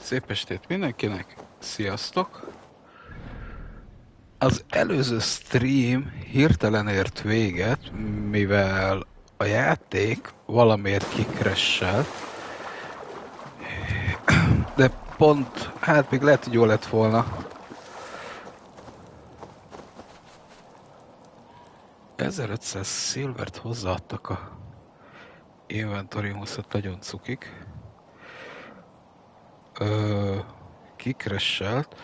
Szép estét mindenkinek, sziasztok! Az előző stream hirtelen ért véget, mivel a játék valamiért kicrasselt, de pont, hát még lehet, hogy jó lett volna. 1500 silvert hozzáadtak a inventoriumhoz, hát nagyon cukik. Kicrasselt.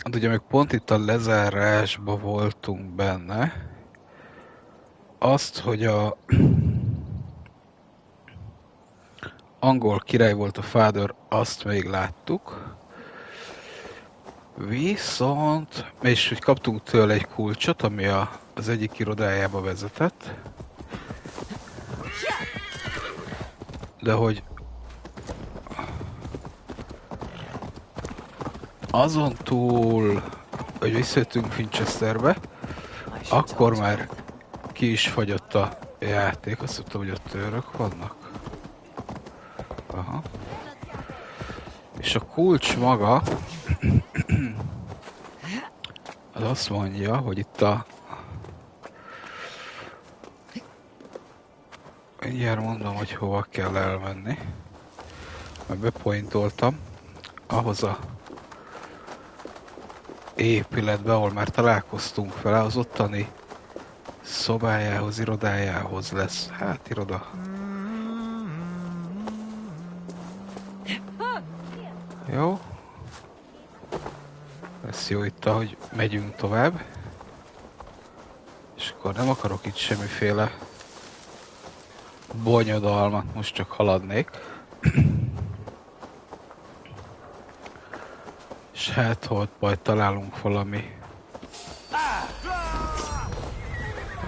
Hát ugye még pont itt a lezárásba voltunk benne. Azt, hogy a angol király volt a Father, azt még láttuk. Viszont, és hogy kaptunk tőle egy kulcsot, ami az egyik irodájába vezetett. De hogy azon túl, hogy visszajöttünk Winchesterbe, akkor már ki is fagyott a játék. Azt tudtam, hogy ott őrök vannak. Aha. És a kulcs maga az azt mondja, hogy itt mindjárt mondom, hogy hova kell elmenni. Mert bepointoltam ahhoz a épületbe, ahol már találkoztunk vele, az ottani szobájához, irodájához lesz. Hát, iroda. Jó. Lesz jó itt, ahogy megyünk tovább. És akkor nem akarok itt semmiféle bonyodalmat, most csak haladnék. És hát, hogy majd találunk valami.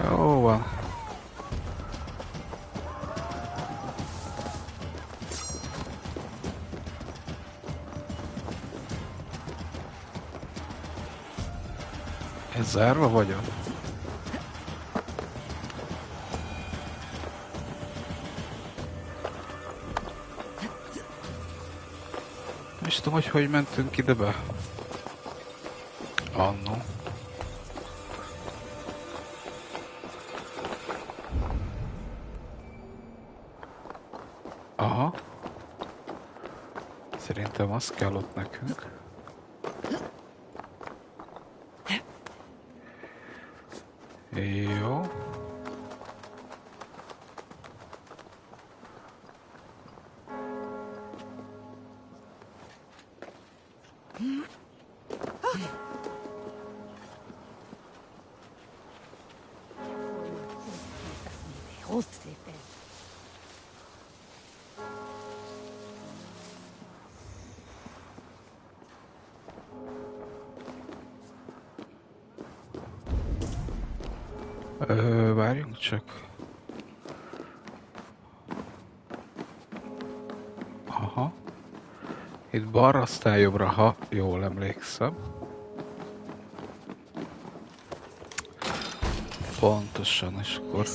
Jó van. Ez zárva vagyok? Nem tudom, hogy mentünk ide be. Annó. Aha. Szerintem az kell ott nekünk. Jó. Várjunk csak. Aha. Itt balra, aztán jobbra, ha jól emlékszem. Pontosan, és akkor...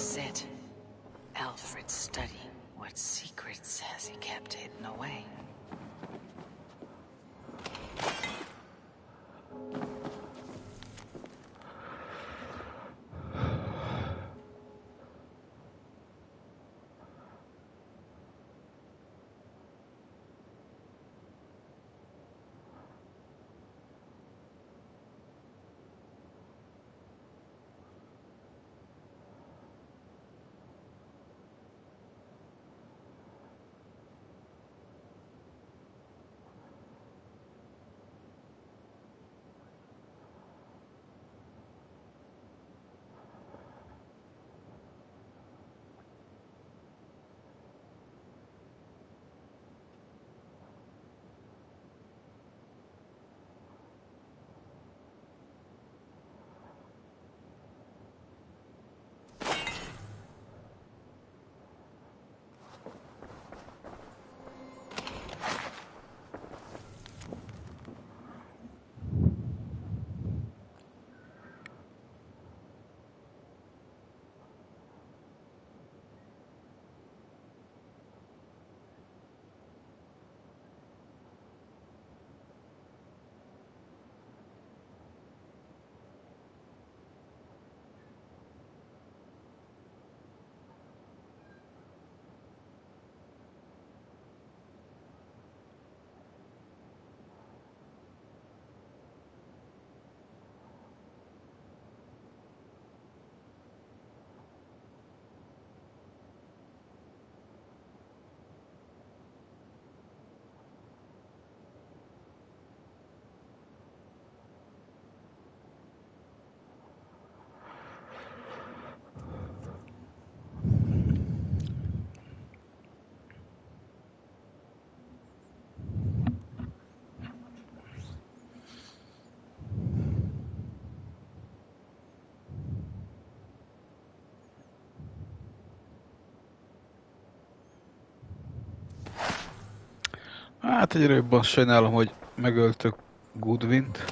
Hát egyre jobban sajnálom, hogy megöltök Goodwint.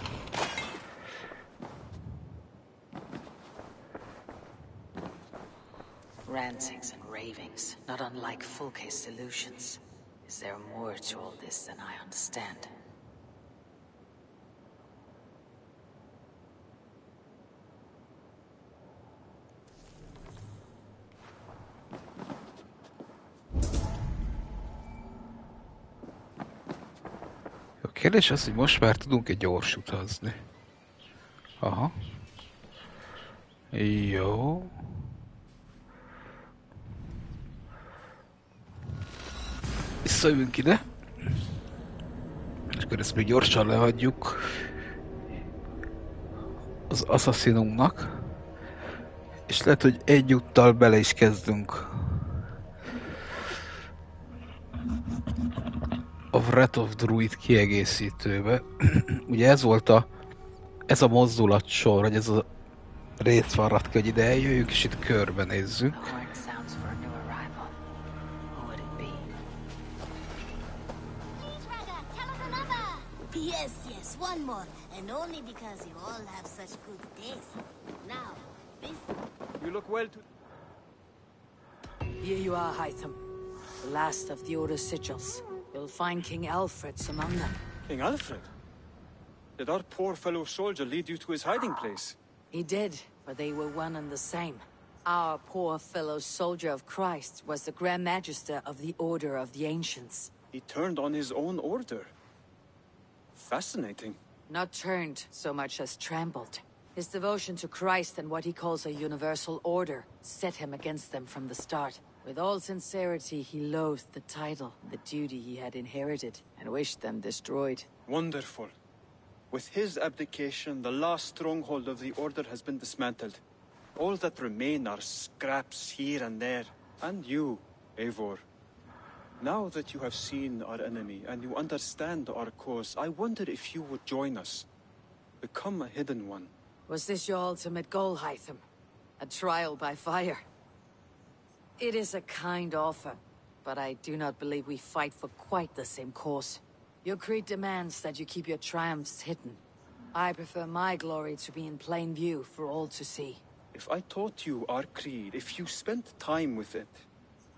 Rantings and ravings, not unlike full-case illusions. Is there more to all this than I understand? A kérdés az, hogy most már tudunk-e gyors utazni. Aha. Jó. Visszajövünk ide. És akkor ezt még gyorsan lehagyjuk az assassinumnak. És lehet, hogy egyúttal bele is kezdünk a Wrath of Druid kiegészítőbe. Ugye ez a mozdulat sor, hogy ez a rész van ratka, hogy ide eljöjjünk, és itt körbenézzünk. Yes, one more, and only because you all have such good taste. Now, this... You look well to... Here you are, Hytham. The last of the Order sigils. You'll find King Alfred's among them. King Alfred? Did our poor fellow soldier lead you to his hiding place? He did, for they were one and the same. Our poor fellow soldier of Christ was the Grand Magister of the Order of the Ancients. He turned on his own order. Fascinating. Not turned so much as trampled. His devotion to Christ and what he calls a universal order set him against them from the start. With all sincerity, he loathed the title, the duty he had inherited, and wished them destroyed. Wonderful. With his abdication, the last stronghold of the Order has been dismantled. All that remain are scraps here and there. And you, Eivor. Now that you have seen our enemy and you understand our cause, I wonder if you would join us. Become a hidden one. Was this your ultimate goal, Hytham? A trial by fire? It is a kind offer, but I do not believe we fight for quite the same cause. Your creed demands that you keep your triumphs hidden. I prefer my glory to be in plain view for all to see. If I taught you our creed, if you spent time with it,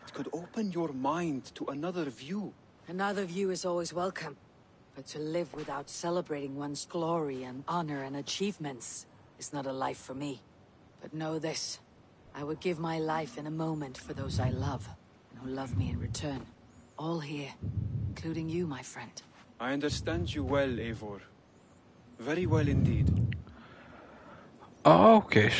it could open your mind to another view. Another view is always welcome, but to live without celebrating one's glory and honor and achievements is not a life for me. But know this, I would give my life in a moment for those I love, and who love me in return. All here, including you, my friend. I understand you well, Eivor. Very well indeed. Oké.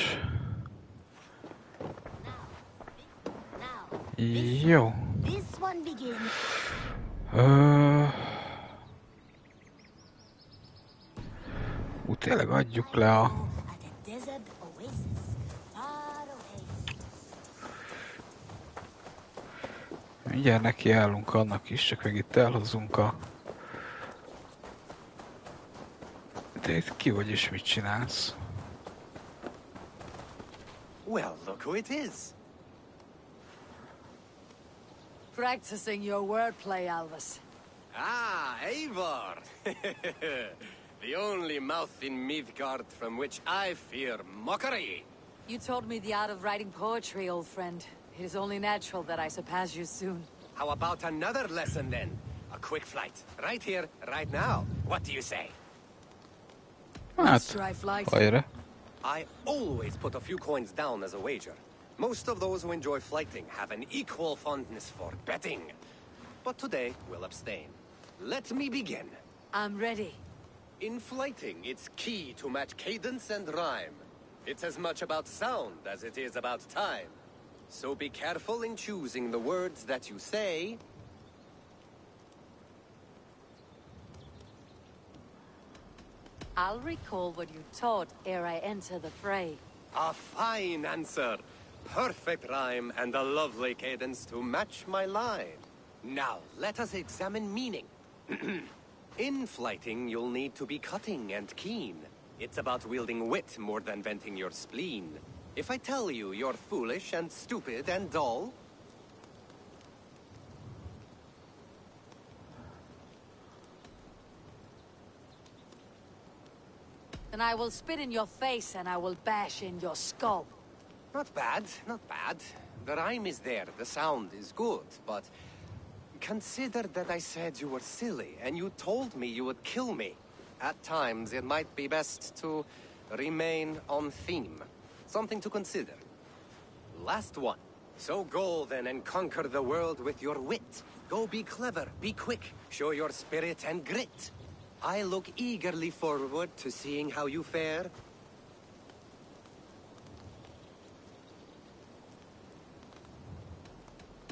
Jó. This one begins. Tényleg adjuk le a... At a desert oasis, far away. Mindjárt nekiállunk annak is, csak meg itt elhozunk a... De itt ki vagy és mit csinálsz? Well, look who it is. Practicing your wordplay, Alvis. Ah, Eivor! The only mouth in Midgard from which I fear mockery. You taught me the art of writing poetry, old friend. It is only natural that I surpass you soon. How about another lesson then? A quick flight. Right here, right now. What do you say? Hát, Try flight. hajra. I always put a few coins down as a wager. Most of those who enjoy flighting have an equal fondness for betting. But today, we'll abstain. Let me begin. I'm ready. In flighting, it's key to match cadence and rhyme. It's as much about sound as it is about time. So be careful in choosing the words that you say. I'll recall what you taught ere I enter the fray. A fine answer. Perfect rhyme and a lovely cadence to match my line. Now, let us examine meaning. In flighting, you'll need to be cutting and keen. It's about wielding wit more than venting your spleen. If I tell you you're foolish and stupid and dull... Then I will spit in your face and I will bash in your skull. Not bad, not bad. The rhyme is there, the sound is good, but consider that I said you were silly, and you told me you would kill me. At times, it might be best to remain on theme. Something to consider. Last one. So go then and conquer the world with your wit. Go be clever, be quick, show your spirit and grit. I look eagerly forward to seeing how you fare.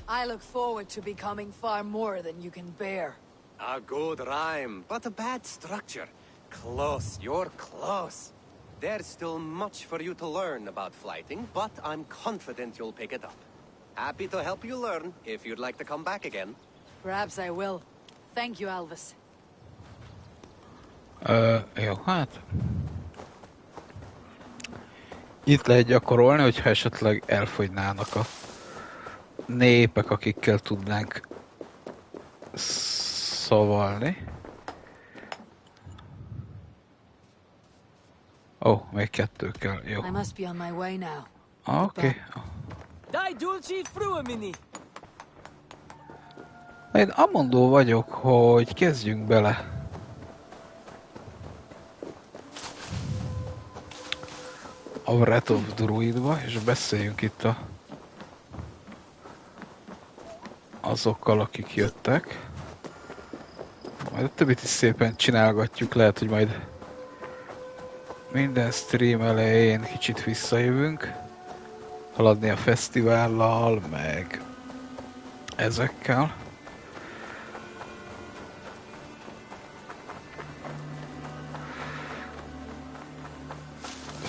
I look forward to becoming far more than you can bear. A good rhyme, but a bad structure. Close, you're close. There's still much for you to learn about flighting, but I'm confident you'll pick it up. Happy to help you learn, if you'd like to come back again. Perhaps I will. Thank you, Alvis. Jó, hát... Itt lehet gyakorolni, hogyha esetleg elfogynának a népek, akikkel tudnánk szavalni. Ó, még 2 kell, jó. I must be on my way now. Oké. Dai dulci fruemini! Én amondó vagyok, hogy kezdjünk bele. A Wrath of Druidba, és beszéljünk itt azokkal, akik jöttek. Majd a többit is szépen csinálgatjuk, lehet, hogy majd minden stream elején kicsit visszajövünk. Haladni a fesztivállal, meg ezekkel.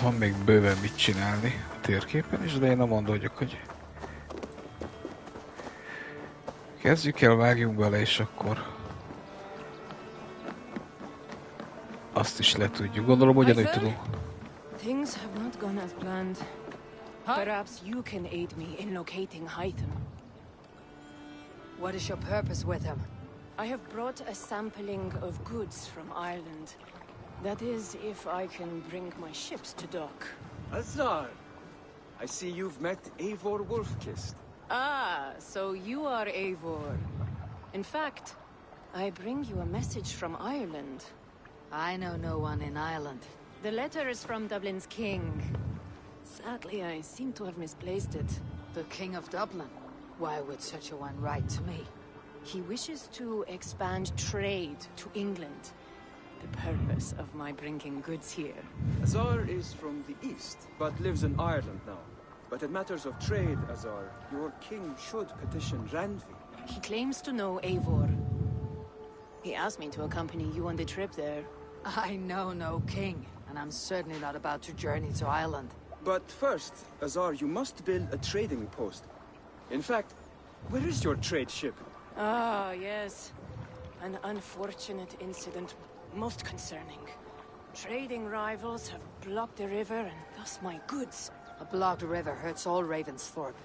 Van még bőven mit csinálni a térképen is, de én nem mondok, hogy kezdjük el, vágjunk bele, és akkor azt is le tudjuk. Gondolom, ugyanúgy tudunk. Things have not gone as planned. Perhaps you can aid me in locating Hytham. What is your purpose with him? I have brought a sampling of goods from Ireland. That is, if I can bring my ships to dock. Azar! I see you've met Eivor Wolfkist. Ah, so you are Eivor. In fact, I bring you a message from Ireland. I know no one in Ireland. The letter is from Dublin's king. Sadly, I seem to have misplaced it. The King of Dublin? Why would such a one write to me? He wishes to expand trade to England. The purpose of my bringing goods here. Azar is from the east, but lives in Ireland now. But in matters of trade, Azar, your king should petition Randvi. He claims to know Eivor. He asked me to accompany you on the trip there. I know no king, and I'm certainly not about to journey to Ireland. But first, Azar, you must build a trading post. In fact, where is your trade ship? Ah, yes. An unfortunate incident, most concerning. Trading rivals have blocked the river and thus my goods. A blocked river hurts all Ravensthorpe.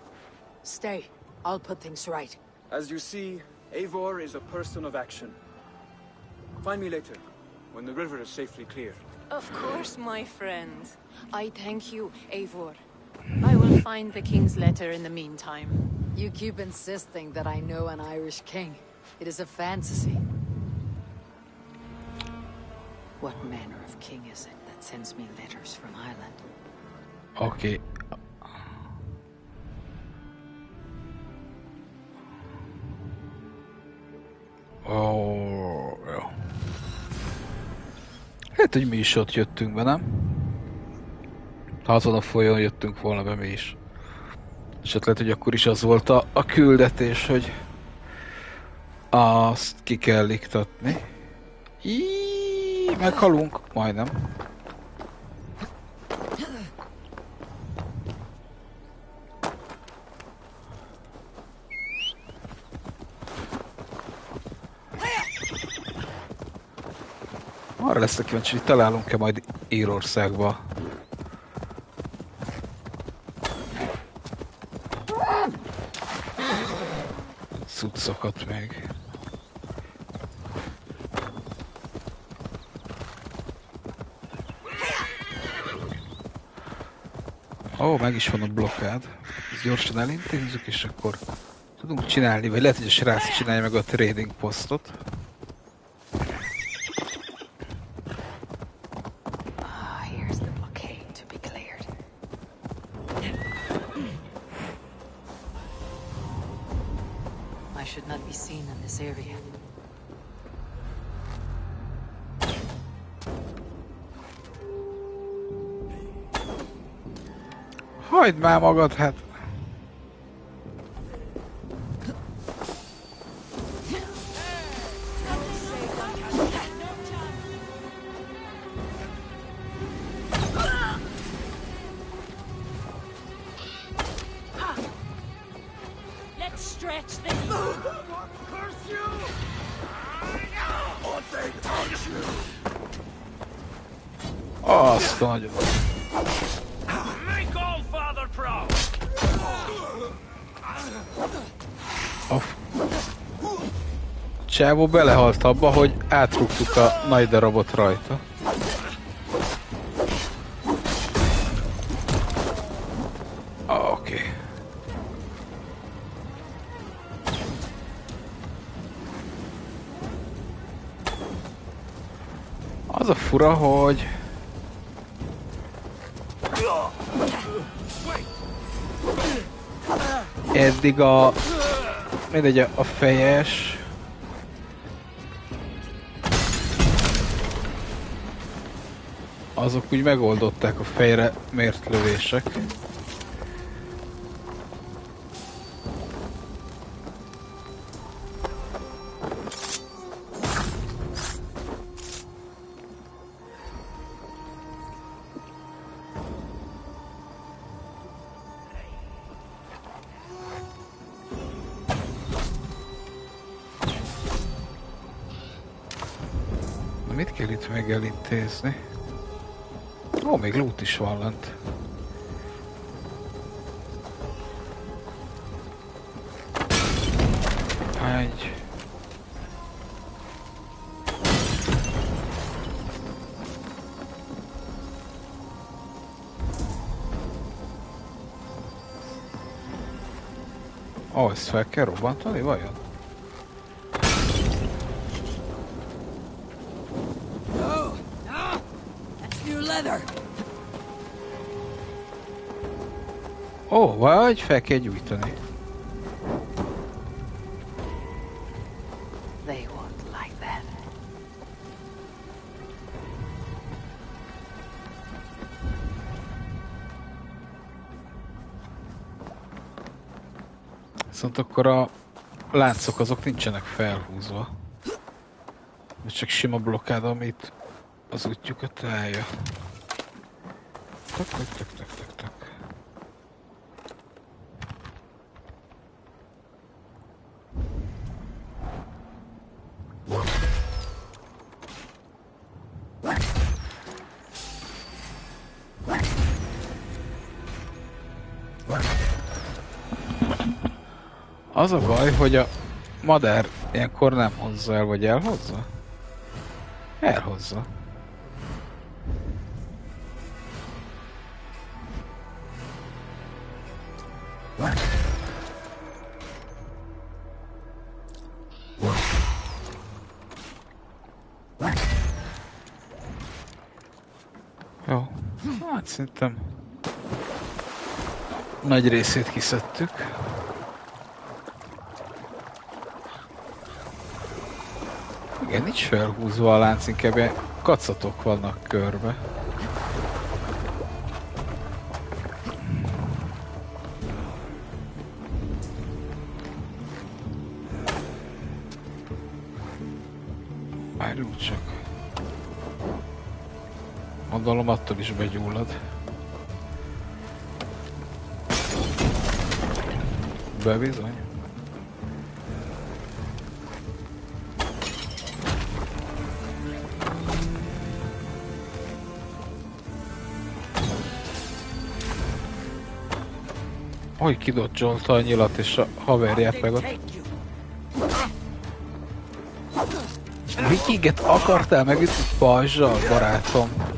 Stay, I'll put things right. As you see, Eivor is a person of action. Find me later, when the river is safely clear. Of course, my friend. I thank you, Eivor. I will find the king's letter in the meantime. You keep insisting that I know an Irish king. It is a fantasy. What manner of king is it that sends me letters from Ireland? Oké. Ó, jó. Hát, hogy mi is ott jöttünk be, nem? Ha azon a folyón jöttünk volna be mi is. És ott lehet, hogy akkor is az volt a küldetés, hogy azt ki kell iktatni. Meghalunk, majdnem. Arra leszek kíváncsi, hogy találunk-e majd Írországba cuccokat még. Ó, meg is van a blokkád. Ezt gyorsan elintézzük, és akkor tudunk csinálni, vagy lehet, hogy a srác csinálja meg a trading posztot. Here's the blockade to be cleared. I should not be seen in this area. Hagyd már magad, hát! Let's stretch this. Curse you! Or they touch you! Azt nagyon. Make all father proud! A csávó belehalt abba, hogy átrúgtuk a nagy darabot rajta. Oké. Az a fura, hogy eddig mindegy, a fejes azok úgy megoldották a fejre mért lövések. Mit kell itt meg elintézni? Ó, még loot is van lent. Egy. Ó, ezt fel kell robbantani, vajon? Ó, vagy fel kell gyújtani. They won't like that. Viszont akkor a láncok azok nincsenek felhúzva. Ez csak sima blokkád, amit az útjukat állja. Tak, tak, tak, tak, tak, tak. Az a baj, hogy a madár ilyenkor nem hozza el, vagy elhozza? Elhozza. Jó. Hát szerintem nagy részét kiszedtük. Igen, nincs felhúzva a lánc, inkább ilyen kacatok vannak körbe. Várjunk csak. Gondolom attól is begyullad. Bebizony. Hogy kidodzsolta a nyilat és a haverját meg ott. Vikinget akartál megütni pajzsal, barátom?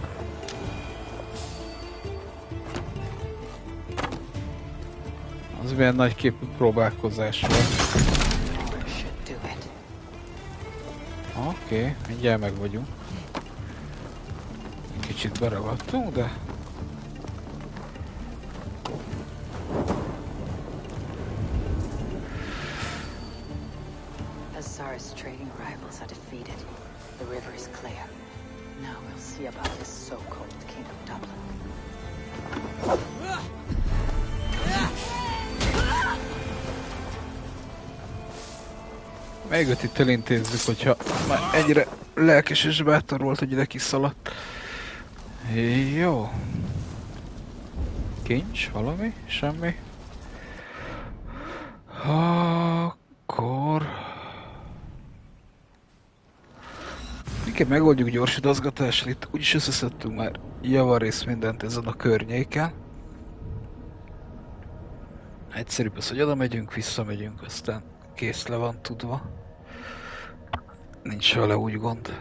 milyen nagyképű próbálkozás volt. Should do it. Oké, mindjárt meg vagyunk. Kicsit beragadtunk, de... Azar's trading rivals are defeated. The river is clear. Now we'll see about this so-called King of Dublin. Még őt itt elintézzük, hogyha már ennyire lelkes és bátor volt, hogy ide kiszaladt. Jó. Kincs, valami? Semmi? Akkor... Inkább megoldjuk gyors idazgatással, itt úgyis összeszedtünk már javarészt mindent ezen a környéken. Egyszerűbb az, hogy oda megyünk, visszamegyünk, aztán kész, le van tudva. Nincs vele úgy gond.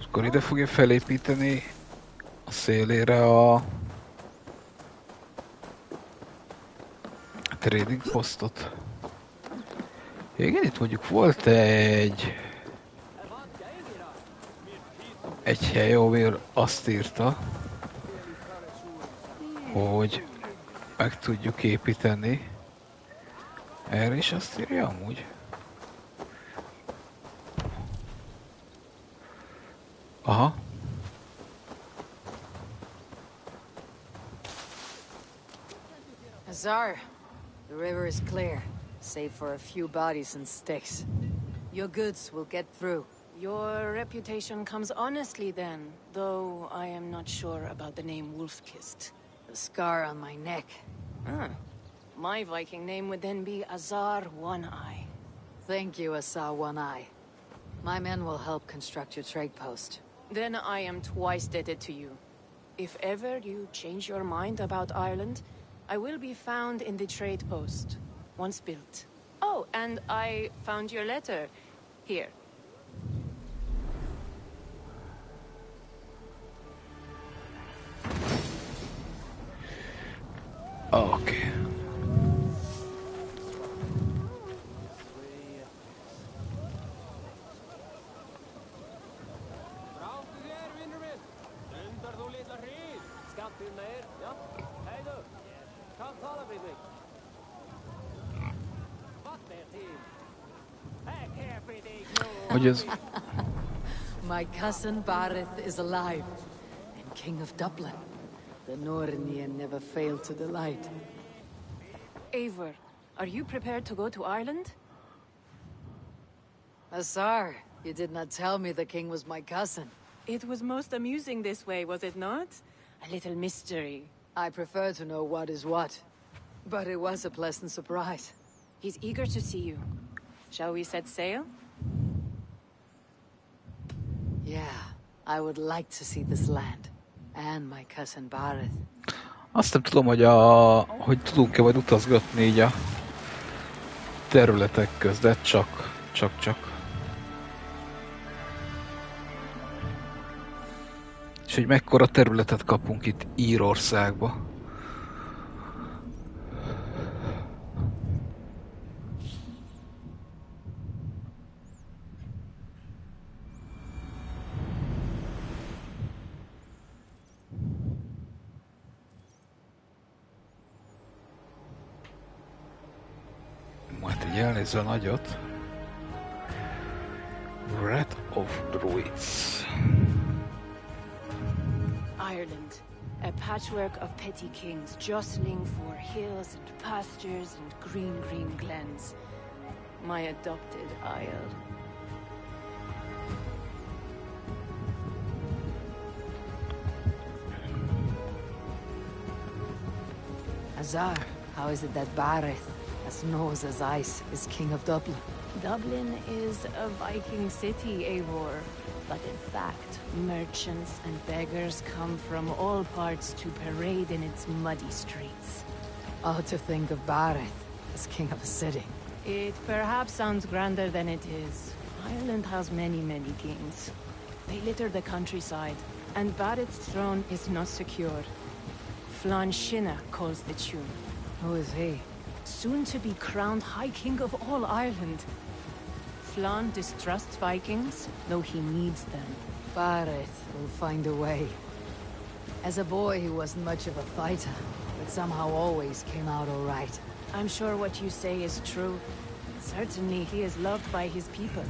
Akkor ide fogja felépíteni a szélére a trading posztot. Igen, itt mondjuk volt egy hely, ahol azt írta, hogy meg tudjuk építeni. Erre is azt írja amúgy. Aha. Azar, the river is clear, save for a few bodies and sticks. Your goods will get through. Your reputation comes honestly then, though I am not sure about the name Wolfkist. The scar on my neck. Ah, my Viking name would then be Azar One Eye. Thank you, Azar One Eye. My men will help construct your trade post. Then I am twice indebted to you. If ever you change your mind about Ireland, I will be found in the trade post, once built. Oh, and I found your letter. Here. Okay. Hogy ez? My cousin Barith is alive, and King of Dublin. The Nornian never failed to delight. Eivor, are you prepared to go to Ireland? Azar, you did not tell me the king was my cousin. It was most amusing this way, was it not? A little mystery. I prefer to know what is what, but it was a pleasant surprise. He's eager to see you. Shall we set sail? Yeah, I would like to see this land, and my cousin Barith. Azt nem tudom, hogy tudunk-e majd utazgatni így a területek közt, de csak. És hogy mekkora területet kapunk itt Írországba. Majd így elnézve nagyot. Wrath of Druids. Ireland, a patchwork of petty kings jostling for hills and pastures and green glens. My adopted isle. Azar, how is it that Barith, as knows as ice, is king of Dublin? Dublin is a Viking city, Eivor. But in fact, merchants and beggars come from all parts to parade in its muddy streets. Odd to think of Barith as king of a city. It perhaps sounds grander than it is. Ireland has many, many kings. They litter the countryside, and Barith's throne is not secure. Flann Sinna calls the tune. Who is he? Soon to be crowned High King of all Ireland. Flann distrusts Vikings, though he needs them. Barith will find a way. As a boy, he wasn't much of a fighter, but somehow always came out all right. I'm sure what you say is true. Certainly, he is loved by his people.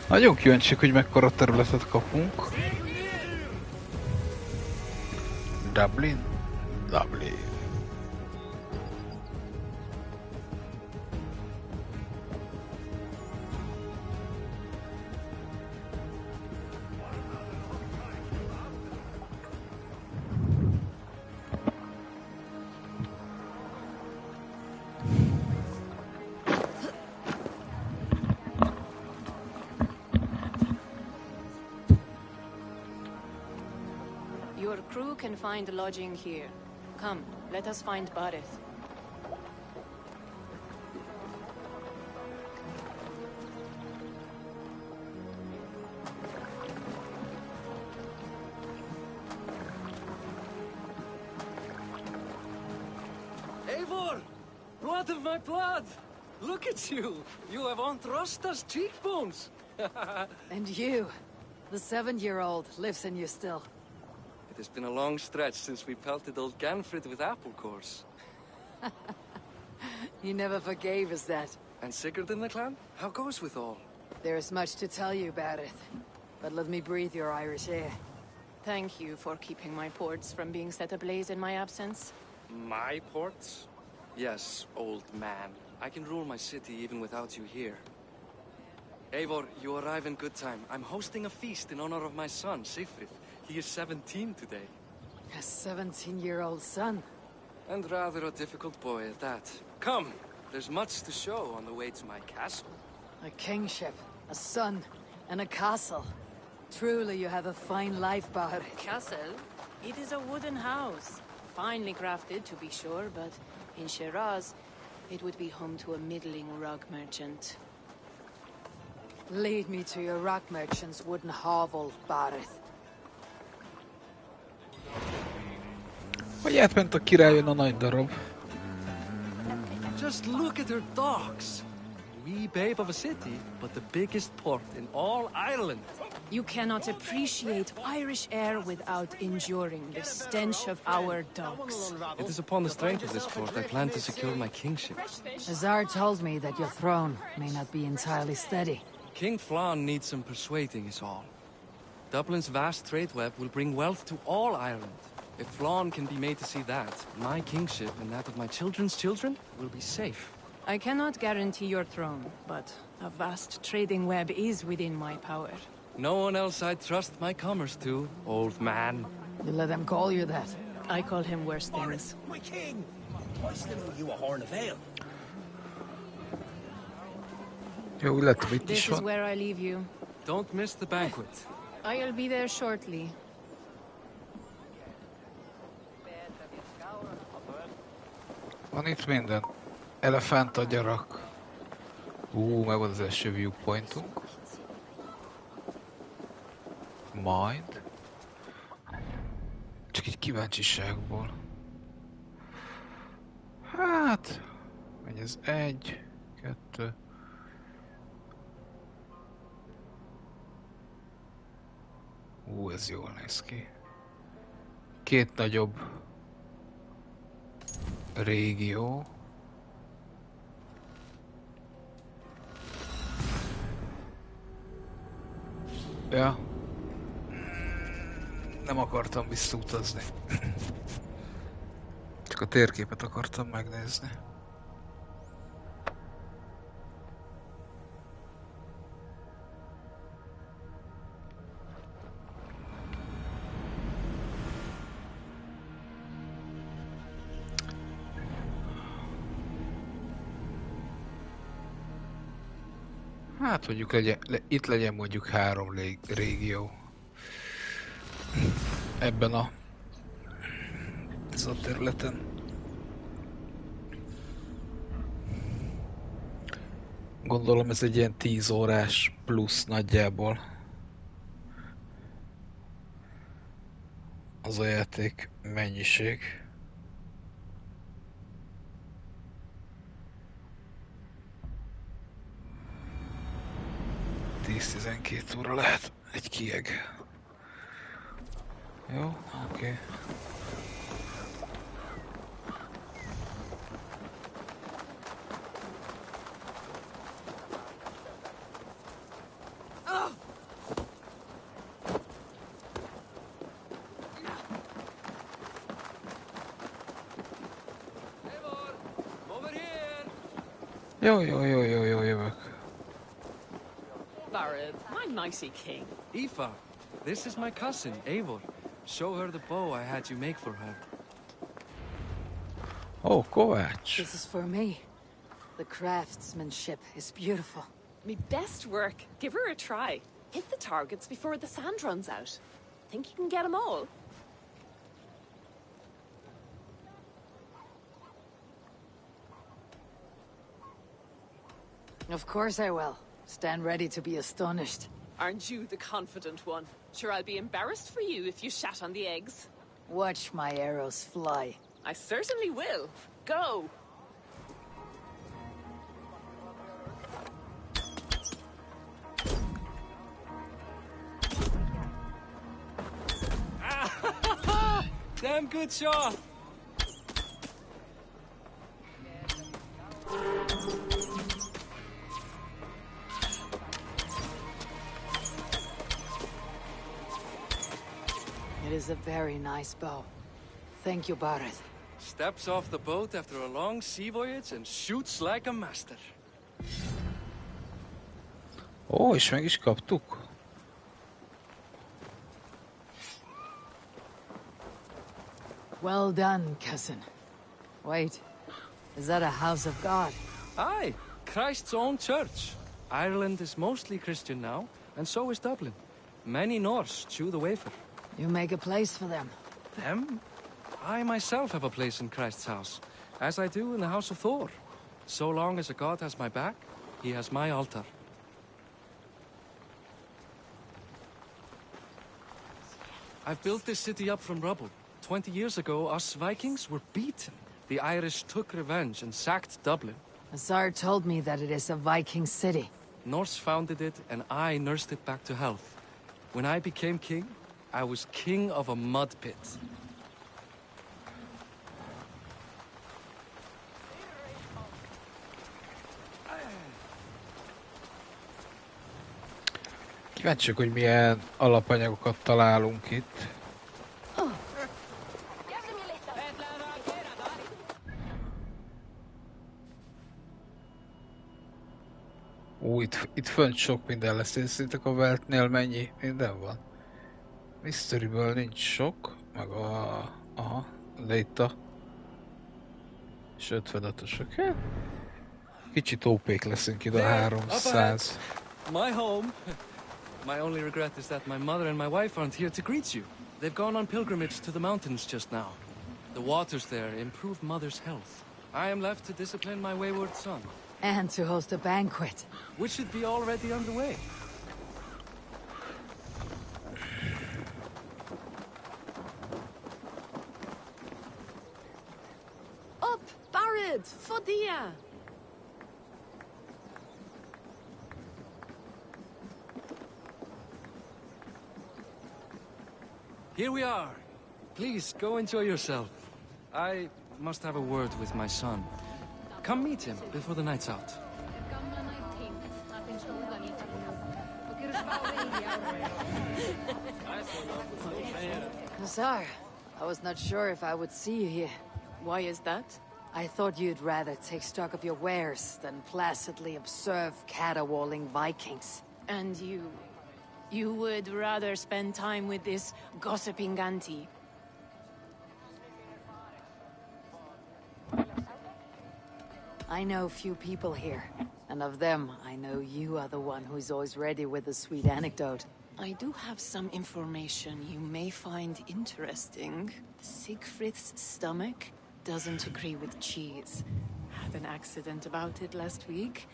Nagyon kíváncsiak, hogy mekkora területet kapunk. Dublin? Dublin. Your crew can find lodging here. Come, let us find Barith. Eivor! Blood of my blood! Look at you! You have Anthrosta's cheekbones! And you, the 7-year-old, lives in you still. It has been a long stretch since we pelted old Ganfrid with apple cores. He never forgave us that. And Sigurd in the clan? How goes with all? There is much to tell you, Barith, but let me breathe your Irish air. Thank you for keeping my ports from being set ablaze in my absence. My ports? Yes, old man. I can rule my city even without you here. Eivor, you arrive in good time. I'm hosting a feast in honor of my son, Sigfrid. He is 17 today. A 17-year-old son? And rather a difficult boy at that. Come, there's much to show on the way to my castle. A kingship, a son, and a castle. Truly you have a fine life, Barith. Castle? It is a wooden house. Finely crafted, to be sure, but in Shiraz, it would be home to a middling rug merchant. Lead me to your rock merchant's wooden hovel, Barith. Hogy átment a királyon a nagy darab. Just look at her docks. Wee babe of a city, but the biggest port in all Ireland. You cannot appreciate Irish air without enduring the stench of our docks. It is upon the strength of this port I plan to secure my kingship. Azar told me that your throne may not be entirely steady. King Flann needs some persuading is all. Dublin's vast trade web will bring wealth to all Ireland. If Flann can be made to see that, my kingship and that of my children's children will be safe. I cannot guarantee your throne, but a vast trading web is within my power. No one else I'd trust my commerce to, old man. You let them call you that. I call him worse things. My king! I still owe you a horn of ale. Jó, illetve itt This is is van. where I leave you. Don't miss the banquet. I'll be there shortly. Van itt minden. Elefánt agyarak. Megvan az első viewpointunk. Majd. Csak így kíváncsiságból. Hát... Megy ez 1, 2... ez jól néz ki. 2 nagyobb régió. Ja. Nem akartam visszautazni. Csak a térképet akartam megnézni. Hát mondjuk itt legyen mondjuk 3 régió ebben a ezen a területen. Gondolom ez egy ilyen 10 órás plusz nagyjából. Az a játék mennyiség. (10-12 óra lehet egy kieg. Jó, oké. Jó, jövök. Barad, my nicey king. Aoife, this is my cousin, Eivor. Show her the bow I had you make for her. Oh, Kovács. This is for me. The craftsmanship is beautiful. Me best work. Give her a try. Hit the targets before the sand runs out. Think you can get them all? Of course I will. Stand ready to be astonished. Aren't you the confident one? Sure, I'll be embarrassed for you if you shat on the eggs. Watch my arrows fly. I certainly will. Go! Damn good shot! It is a very nice bow. Thank you, Barad. Steps off the boat after a long sea voyage and shoots like a master. Ó, és meg is kaptuk. Well done, cousin. Wait, is that a house of God? Aye, Christ's own church. Ireland is mostly Christian now, and so is Dublin. Many Norse chew the wafer. You make a place for them. Them? I myself have a place in Christ's house, as I do in the house of Thor. So long as a god has my back, he has my altar. I've built this city up from rubble. 20 years ago, us Vikings were beaten. The Irish took revenge and sacked Dublin. Azar told me that it is a Viking city. Norse founded it, and I nursed it back to health. When I became king, I was king of a mud pit. Kíváncsiak, hogy milyen alapanyagokat találunk itt. Ó, itt fönt sok minden lesz. Szerintek a Weltnél mennyi minden van? Mysteryből nincs sok, meg aha, de itt a... és 55-ösök. Kicsit OP-k leszünk ide, 300. My home. My only regret is that my mother and my wife aren't here to greet you. They've gone on pilgrimage to the mountains just now. The waters there improve mother's health. I am left to discipline my wayward son. And to host a banquet. Which should be already underway. Up, Barad! Fodia! Here we are. Please, go enjoy yourself. I must have a word with my son. Come meet him before the night's out. Azar, I was not sure if I would see you here. Why is that? I thought you'd rather take stock of your wares than placidly observe caterwauling Vikings. And you would rather spend time with this gossiping auntie? I know few people here, and of them, I know you are the one who's always ready with a sweet anecdote. I do have some information you may find interesting. Siegfried's stomach doesn't agree with cheese. Had an accident about it last week.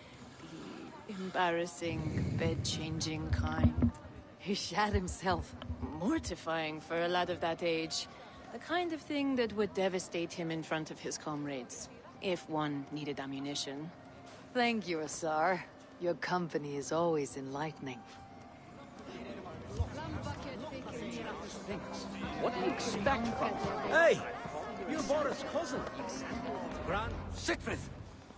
The embarrassing, bed-changing kind. He shat himself. Mortifying for a lad of that age. The kind of thing that would devastate him in front of his comrades, if one needed ammunition. Thank you, Asar. Your company is always enlightening. What do you expect from him? Hey! You're Boris' cousin. Siegfried!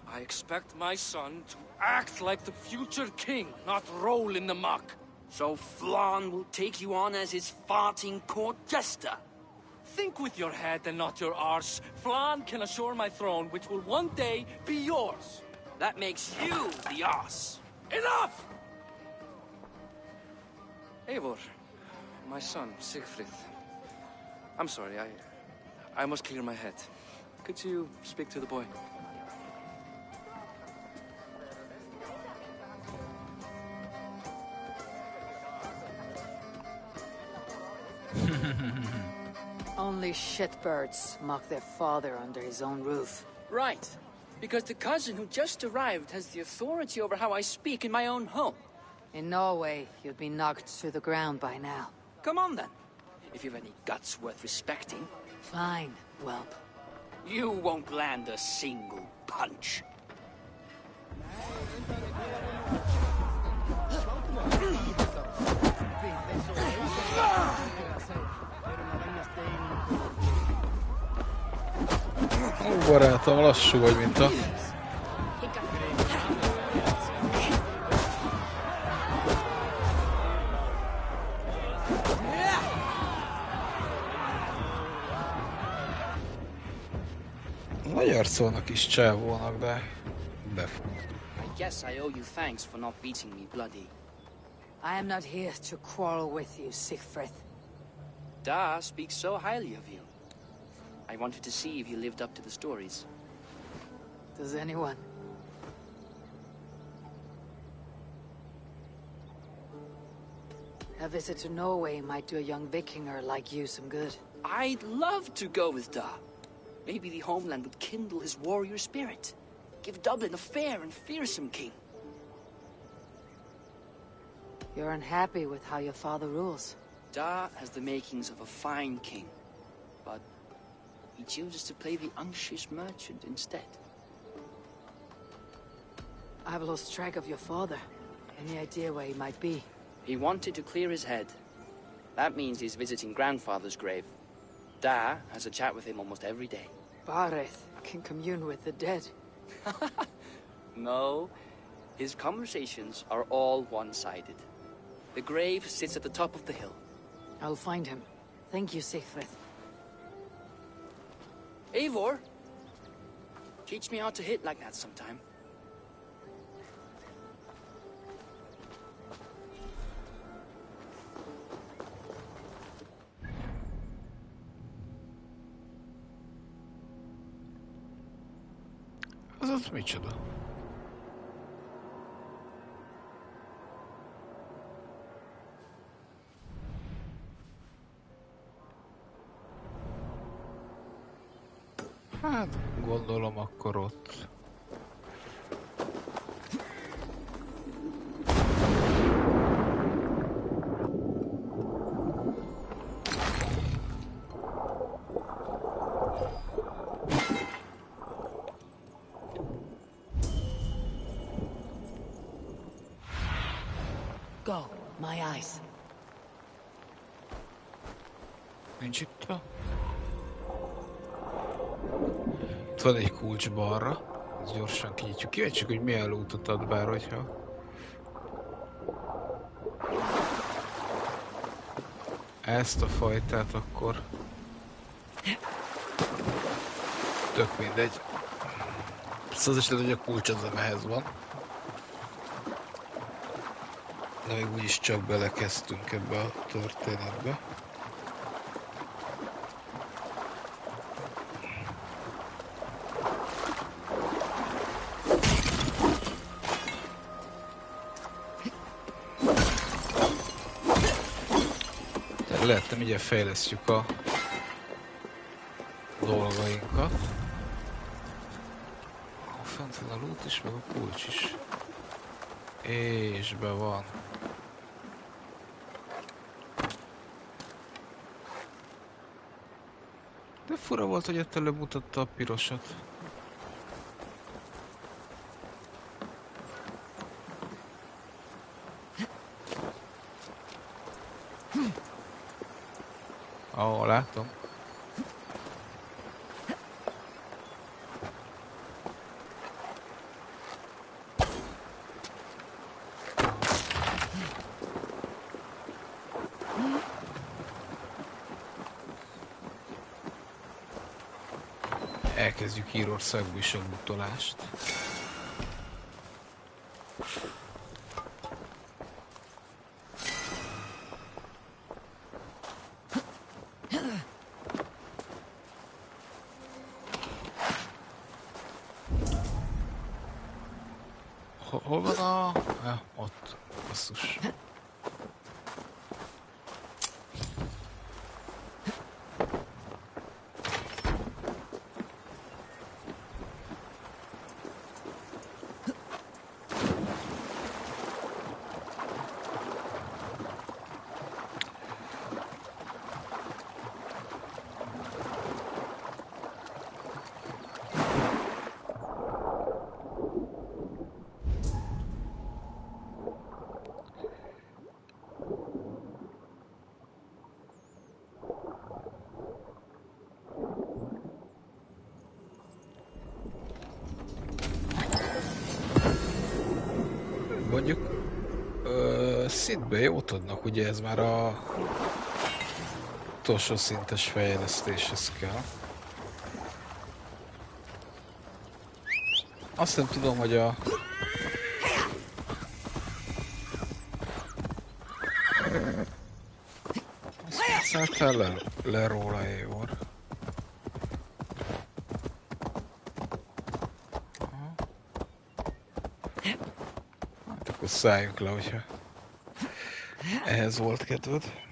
I expect my son to act like the future king, not roll in the muck. So Flan will take you on as his farting court jester? Think with your head and not your arse. Flan can assure my throne, which will one day be yours. That makes you the ass. Enough! Eivor, my son, Siegfried. I'm sorry, I must clear my head. Could you speak to the boy? Only shitbirds mock their father under his own roof. Right. Because the cousin who just arrived has the authority over how I speak in my own home. In Norway, you'd be knocked to the ground by now. Come on then. If you've any guts worth respecting. Fine, whelp. You won't land a single punch. Ó, barátom, lassú vagy, mint a... Nagy arcolnak is csávónak, de... befut. I guess I owe you thanks for not beating me bloody. I am not here to quarrel with you, Siegfried. Da speaks so highly of you. I wanted to see if you lived up to the stories. Does anyone? A visit to Norway might do a young Vikinger like you some good. I'd love to go with Da. Maybe the homeland would kindle his warrior spirit. Give Dublin a fair and fearsome king. You're unhappy with how your father rules. Da has the makings of a fine king, but he chooses to play the unctuous merchant instead. I've lost track of your father. Any idea where he might be? He wanted to clear his head. That means he's visiting grandfather's grave. Da has a chat with him almost every day. Bareth can commune with the dead. No, his conversations are all one-sided. The grave sits at the top of the hill. I'll find him. Thank you, Siegfried. Eivor, teach me how to hit like that sometime. Az ott micsoda? Hát, gondolom akkor ott. Go, my eyes. Nincs itt a... Itt van egy kulcs balra. Ezt gyorsan kinyitjuk. Kíváncsiak, hogy milyen lootot ad bár, hogyha... Ezt a fajtát akkor... Tök mindegy. Szóval az is lehet, hogy a kulcs az, amihez van. De még úgyis csak belekezdtünk ebbe a történetbe. Lehet, hogy mindjárt fejlesztjük a dolgainkat. Fent van a loot is, meg a kulcs is. És be van. De fura volt, hogy itt előbb mutatta a pirosat. Ó, látom. Elkezdjük Írországba is a lootolást. Hol van a... Ja, ott. Basszus. Mondjuk szintben jót adnak, ugye ez már a utolsó szintes fejlesztéshez kell. Azt nem tudom, hogy a... Azt szálltál le róla, Eivor. Hát akkor szálljunk le, hogyha ehhez volt kedved.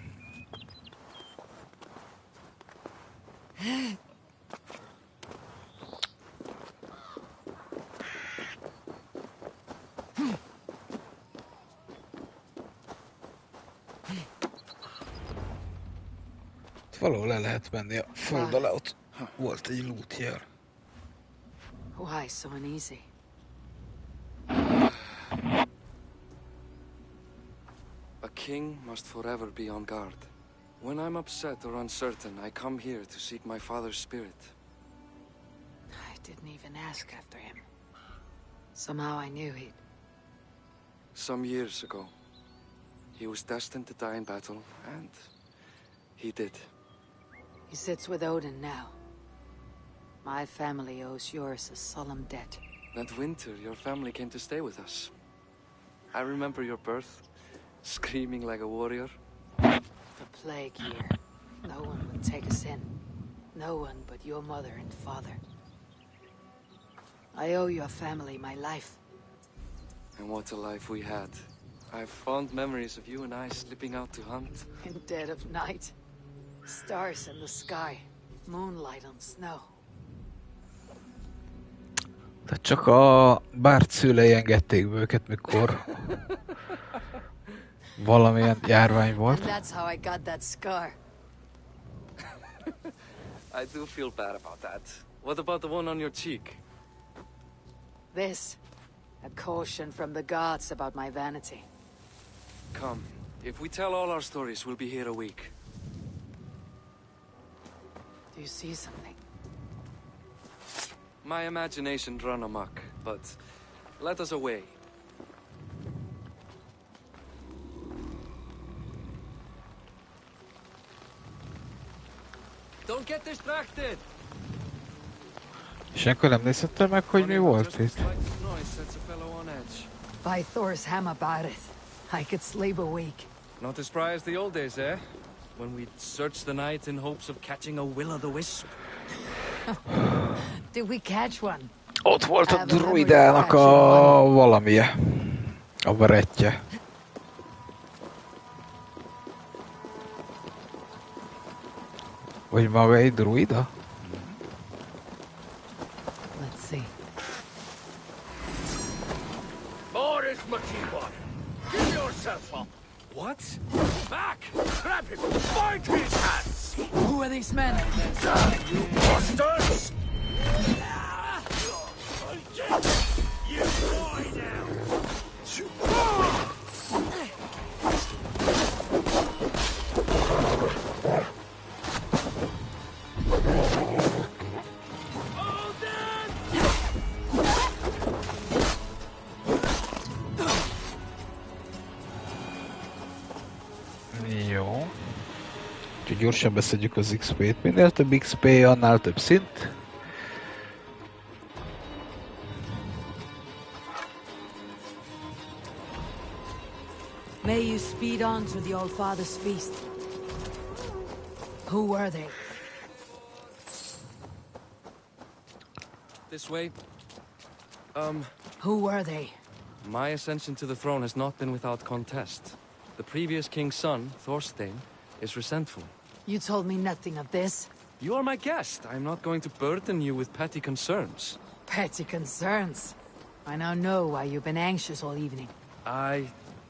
Valahol le lehet menni a föld alá, ott volt egy loot jel. Why so uneasy? A king must forever be on guard. When I'm upset or uncertain, I come here to seek my father's spirit. I didn't even ask after him. Somehow I knew he'd... Some years ago, he was destined to die in battle, and he did. He sits with Odin now. My family owes yours a solemn debt. That winter, your family came to stay with us. I remember your birth, screaming like a warrior. The plague year. No one would take us in. No one but your mother and father. I owe your family my life. And what a life we had. I have fond memories of you and I slipping out to hunt. In dead of night. Stars in the sky. Moonlight on snow. Tehát csak a bárt szülei engedték be őket, mikor valamilyen járvány volt. And that's how I got that scar. I do feel bad about that. What about the one on your cheek? This. A caution from the gods about my vanity. Come. If we tell all our stories, we'll be here a week. Do you see something? My imagination run amok, but let us away. Don't get distracted! És akkor nem nézhettem meg, hogy mi volt itt? By Thor's hammer Barith, I could sleep a week. Not as spry as the old days, eh? When we'd search the night in hopes of catching a will-o'-the-wisp. Did we catch one? Ott volt a druidának a valamije. A barátja. Vagy maga egy druida? Let's see. More is much you want. Give yourself up. What? Back! Grab him! Bind his hands! Who are these men? You bastards! You die now! Jó. Úgyhogy gyorsan beszedjük az XP-t. Minél több XP, annál több szint. May you speed on to the Old Father's feast. Who were they? This way. Who were they? My ascension to the throne has not been without contest. The previous king's son, Thorstein, is resentful. You told me nothing of this. You are my guest. I am not going to burden you with petty concerns. Petty concerns. I now know why you've been anxious all evening.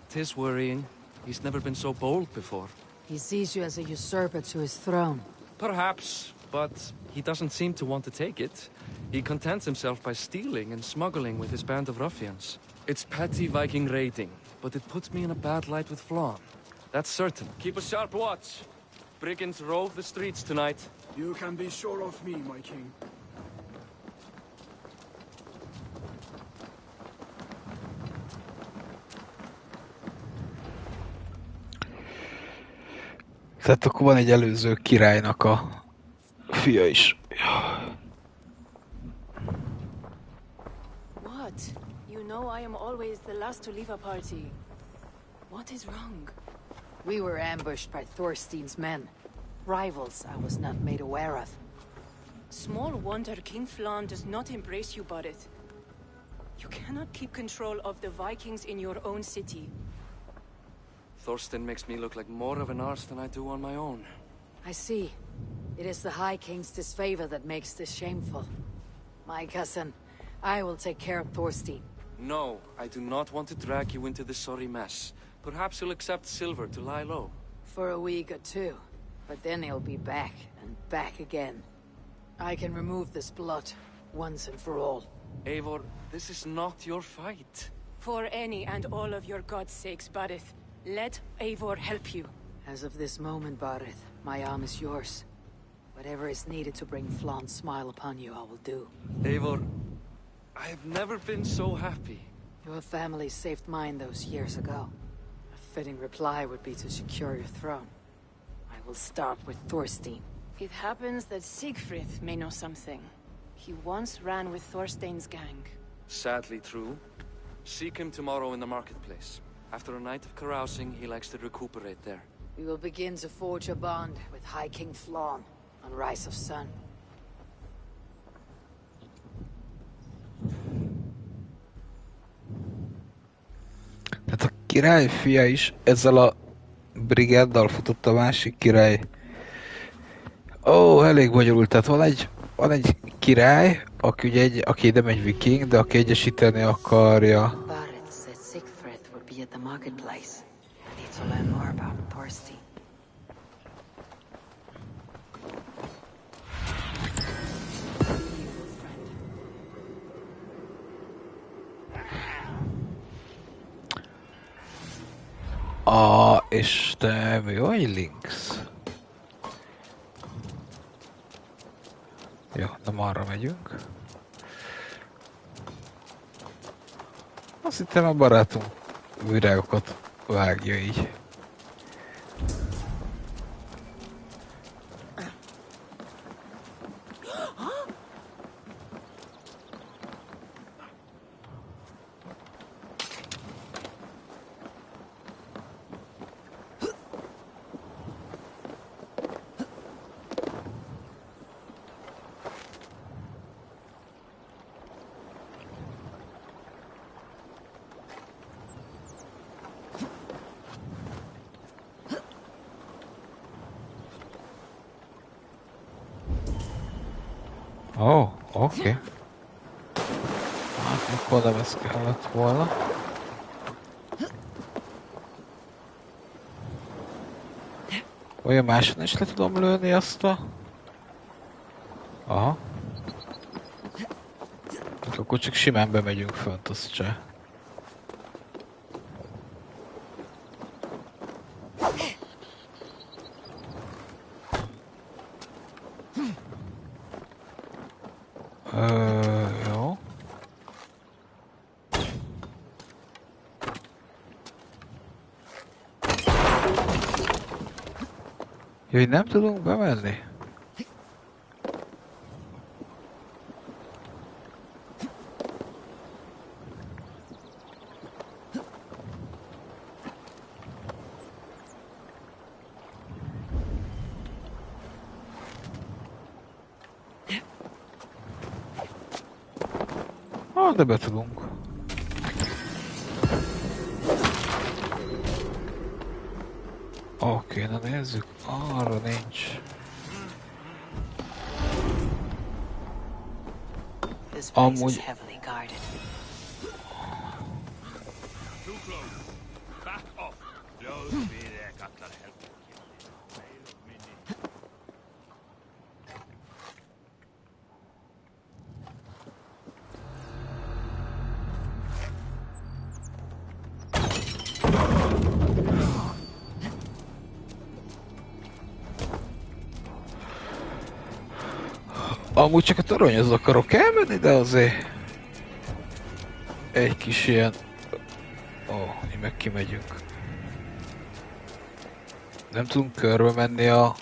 Tis worrying. He's never been so bold before. He sees you as a usurper to his throne. Perhaps, but he doesn't seem to want to take it. He contents himself by stealing and smuggling with his band of ruffians. It's petty Viking raiding, but it puts me in a bad light with Flann. That's certain. Keep a sharp watch. Brigands rove the streets tonight. You can be sure of me, my king. Tehát akkor van egy előző királynak a fia is. What? You know I am always the last to leave a party. What is wrong? We were ambushed by Thorstein's men. Rivals I was not made aware of. Small wonder King Flann does not embrace you, Barret. You cannot keep control of the Vikings in your own city. Thorstein makes me look like more of an arse than I do on my own. I see. It is the High King's disfavor that makes this shameful. My cousin, I will take care of Thorstein. No, I do not want to drag you into this sorry mess. Perhaps you'll accept silver to lie low. For a week or two. But then he'll be back, and back again. I can remove this blot, once and for all. Eivor, this is not your fight. For any and all of your god's sakes, Barret, let Eivor help you. As of this moment, Barret, my arm is yours. Whatever is needed to bring Flann's smile upon you, I will do. Eivor, I have never been so happy. Your family saved mine those years ago. A fitting reply would be to secure your throne. I will start with Thorstein. It happens that Siegfried may know something. He once ran with Thorstein's gang. Sadly true. Seek him tomorrow in the marketplace. After a night of carousing, he likes to recuperate there. We will begin to forge a bond with High King Flann on Rise of Sun. Tehát a király fia is ezzel a brigáddal futott a másik király. Ó, elég bonyolult. Tehát van egy király, aki ugye aki nem egy viking, de aki egyesíteni akarja. Barret said Siegfried would be at the marketplace. I need to learn more about Thorstein. És te mi vagy, Lynx? Jó, nem arra megyünk. Azt hittem a barátunk virágokat vágja így. Ó, oké. Hát mikor nem ez kellett volna. Olyan máson is le tudom lőni azt a... Aha. Akkor csak simán bemegyünk fönt, azt cseh. Jó. Jaj, nem tudunk bemenni? De be tudunk. Oké, na nézzük. Arra nincs. Amúgy... Amúgy csak a toronyhoz akarok elmenni, de azért... Egy kis ilyen... Ó, mi meg kimegyünk. Nem tudunk körbe menni a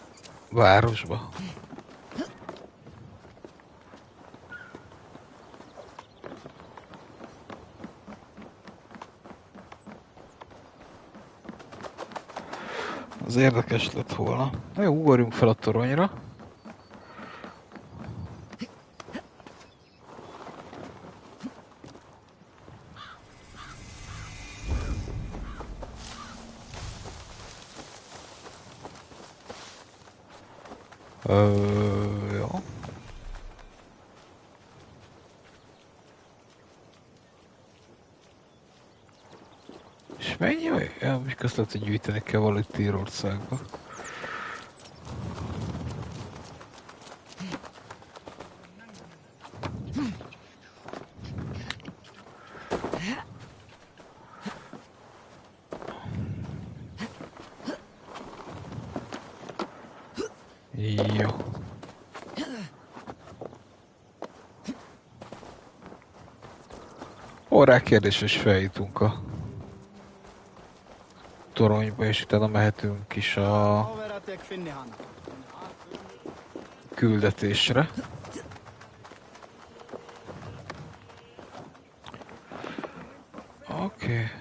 városba. Az érdekes lett volna. Na jó, ugorjunk fel a toronyra. Jó. És mennyi olyan? Ja, mikor azt lehet, hogy gyűjteni kell valamit Írországba. Jó. Ó, rá kérdéses feljutunk a toronyba, és utána mehetünk is a küldetésre. Oké.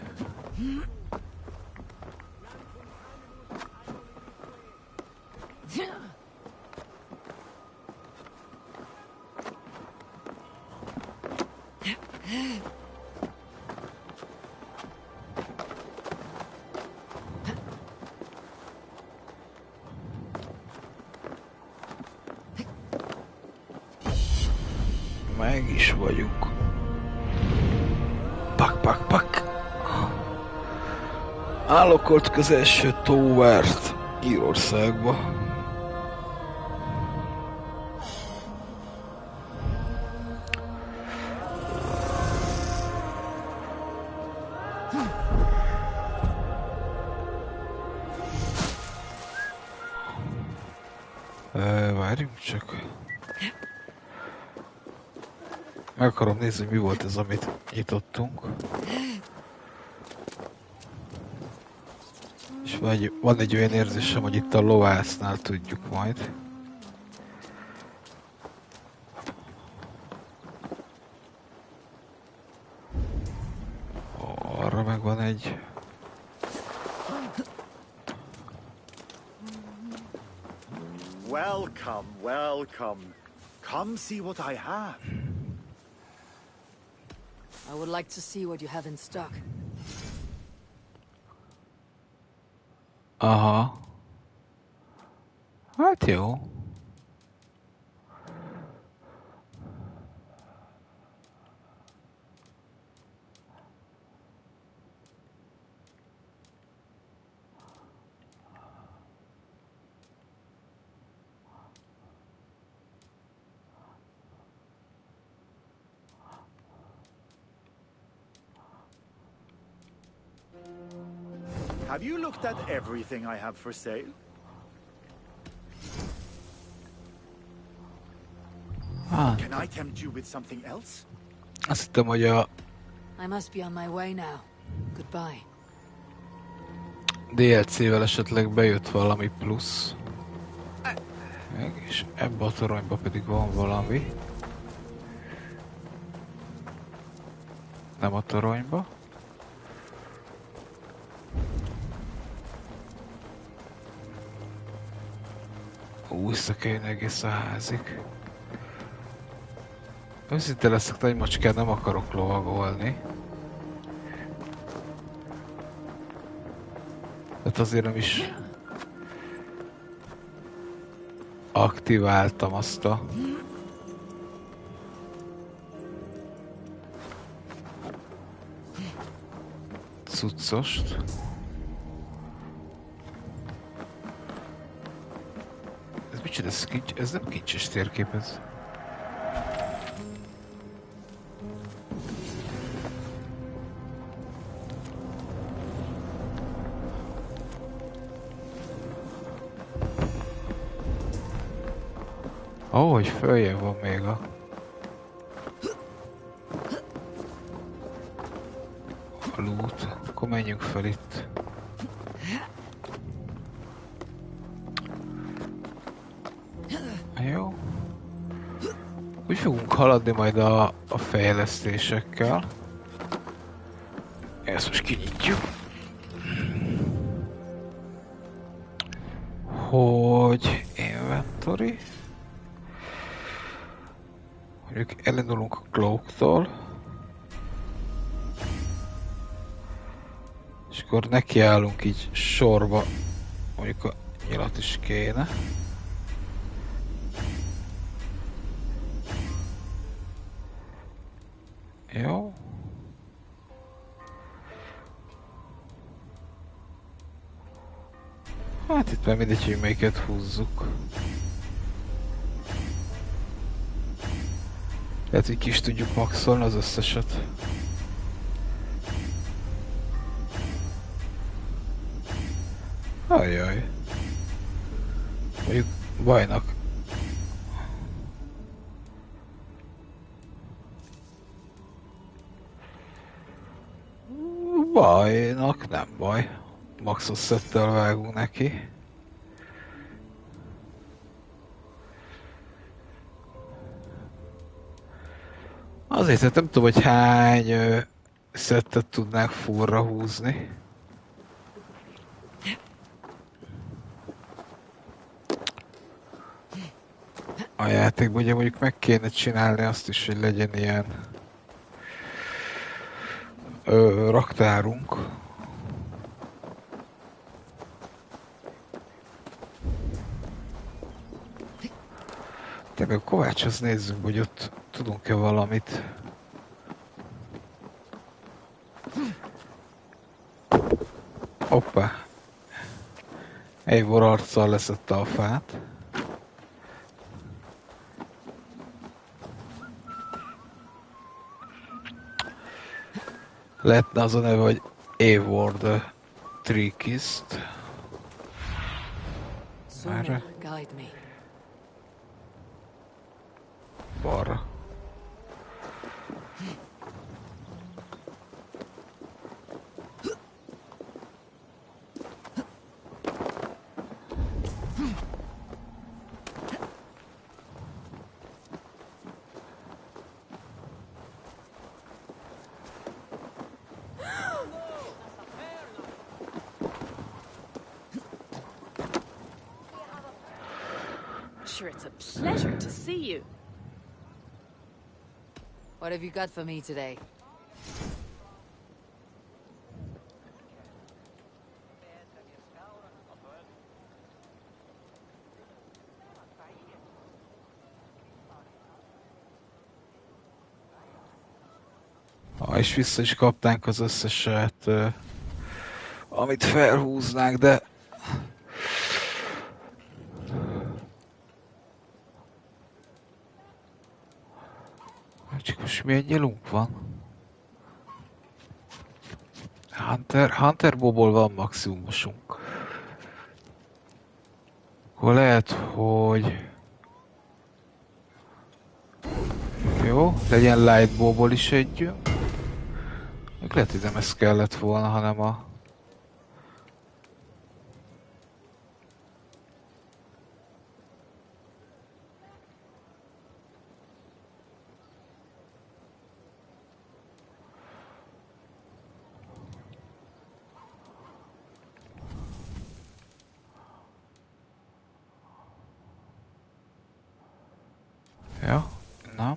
Meg is vagyunk. Pak. Állokoltuk az első tóvárt Írországba. Várjunk csak. Meg akarom nézni, hogy mi volt ez, amit nyitottunk. És van egy olyan érzésem, hogy itt a lovásznál tudjuk majd. Arra meg van egy... Welcome. Come see what I have. I would like to see what you have in stock. Aha. Hát jó. Have you looked at everything I have for sale? Can I tempt you with something else? Azt hittem, hogy a I must be on my way now. Goodbye. DLC-vel esetleg bejött valami plusz. És ebbe a toronyba pedig van valami. Nem a toronyba. Vissza kell jönni egész a házig. Őszinte leszek, nagy macskán, nem akarok lovagolni. Tehát azért nem is aktiváltam azt a cuccost. Ez micsoda, ez nem kincses térkép ez. Hogy följön van még a loot. Akkor menjünk fel itt. Jó. Úgy fogunk haladni majd a fejlesztésekkel. Ezt most kinyitjuk. Hogy inventory. Mondjuk elindulunk a cloaktól. És akkor nekiállunk így sorba. Mondjuk a nyilat is kéne. Jó. Hát itt már mindegy, hogy melyiket húzzuk. Lehet, hogy ki is tudjuk maxolni az összeset. Ajjaj. Mondjuk bajnak. Bajnak nem baj. Maxos szettel vágunk neki. Azért hát nem tudom, hogy hány szettet tudnánk furra húzni. A játékban ugye mondjuk meg kéne csinálni azt is, hogy legyen ilyen raktárunk. De meg a Kovácshoz nézzünk, hogy ott tudunk-e valamit. Hoppá! Eivor arccal leszette a fát. Lehetne az a neve, hogy Eivor the Trickist. Merre? Balra. Sure, it's a pleasure to see you. What have you got for me today? És vissza is kaptánk az összeset, amit felhúznánk, de csak most milyen nyilunk van? Hunter Bowból van maximumosunk. Akkor lehet, hogy... Jó, legyen Light Bowból is egy. Még lehet, hogy nem ez kellett volna, hanem a... Ja, na.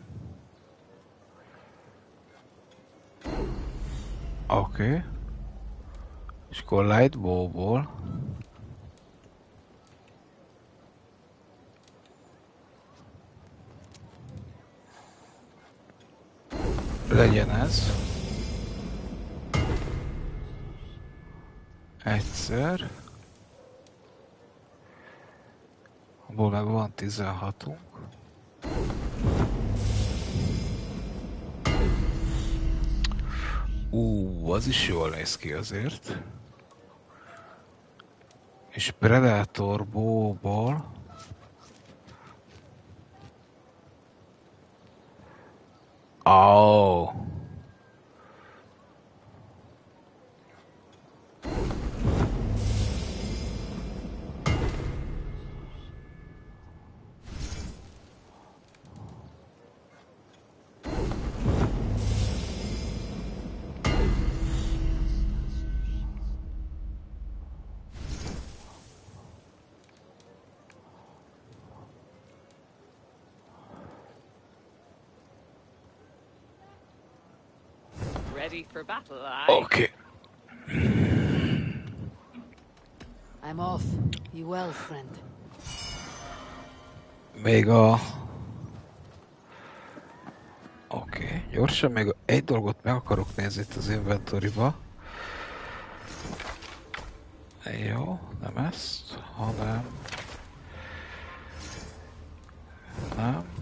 Oké. És akkor Light Bowból. Legyen ez. Egyszer. Abból meg van 16-unk. Az is jól néz ki azért. És Predator Bowból... Oh. Ready for battle, Okay. I'm off. You well, friend? Még a... Oké, gyorsan még egy dolgot meg akarok nézni itt az inventoryba. Jó, nem ezt, hanem... Nem.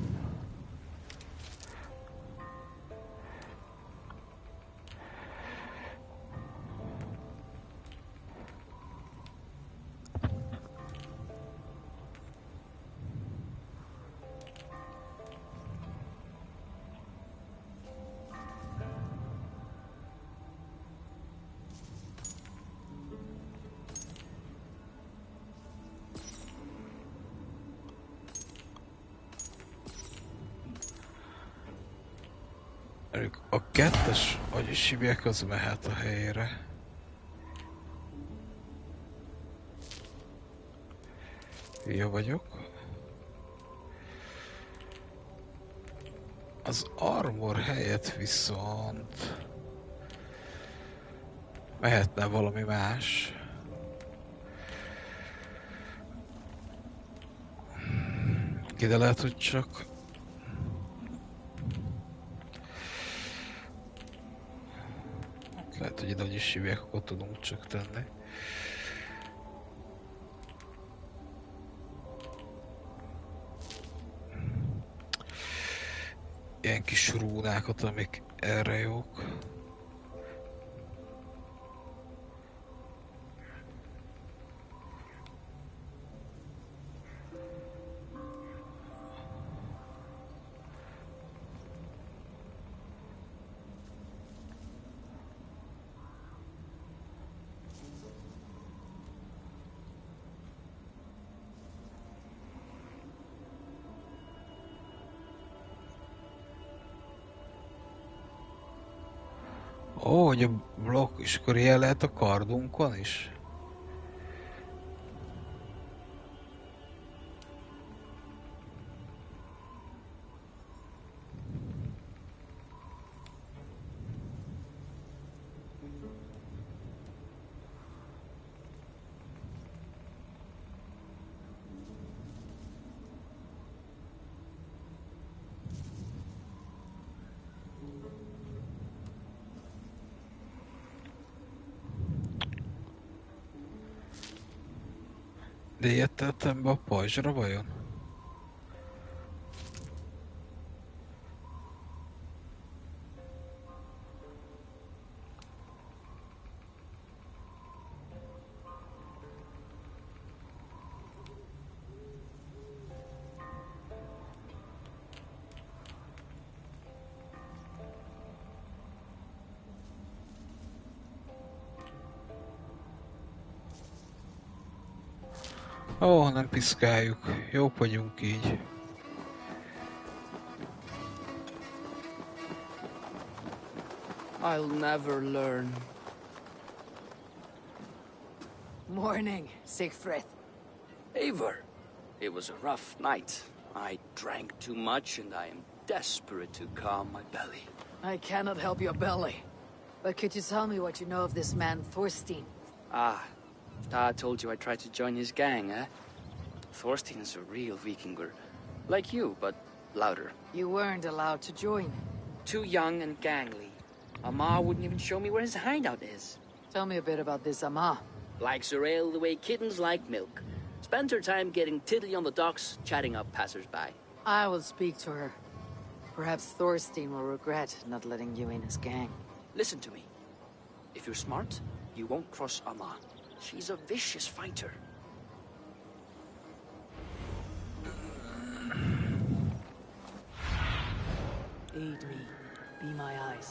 A kettes, hogy is hívják, az mehet a helyére. Jó vagyok. Az armor helyett viszont... mehetne valami más. Ide lehet, hogy csak... Lehet, hogy ide, hogy is hívják, akkor tudunk csak tenni. Ilyen kis rúnákat, amik erre jók. Ó, hogy a blokk, és akkor ilyen lehet a kardunkon is? De ilyet tettem be a pajzsra vajon? Ó, nem piszkáljuk. Jók vagyunk így. I'll never learn. Morning, Siegfried. Eivor, it was a rough night. I drank too much and I am desperate to calm my belly. I cannot help your belly. But could you tell me what you know of this man, Thorstein? Ah, Dad told you I tried to join his gang, eh? Thorstein is a real Vikinger. Like you, but louder. You weren't allowed to join. Too young and gangly. Amar wouldn't even show me where his hideout is. Tell me a bit about this Amar. Likes her ale the way kittens like milk. Spends her time getting tiddly on the docks, chatting up passers-by. I will speak to her. Perhaps Thorstein will regret not letting you in his gang. Listen to me. If you're smart, you won't cross Amma. She's a vicious fighter. Aid me. Be my eyes.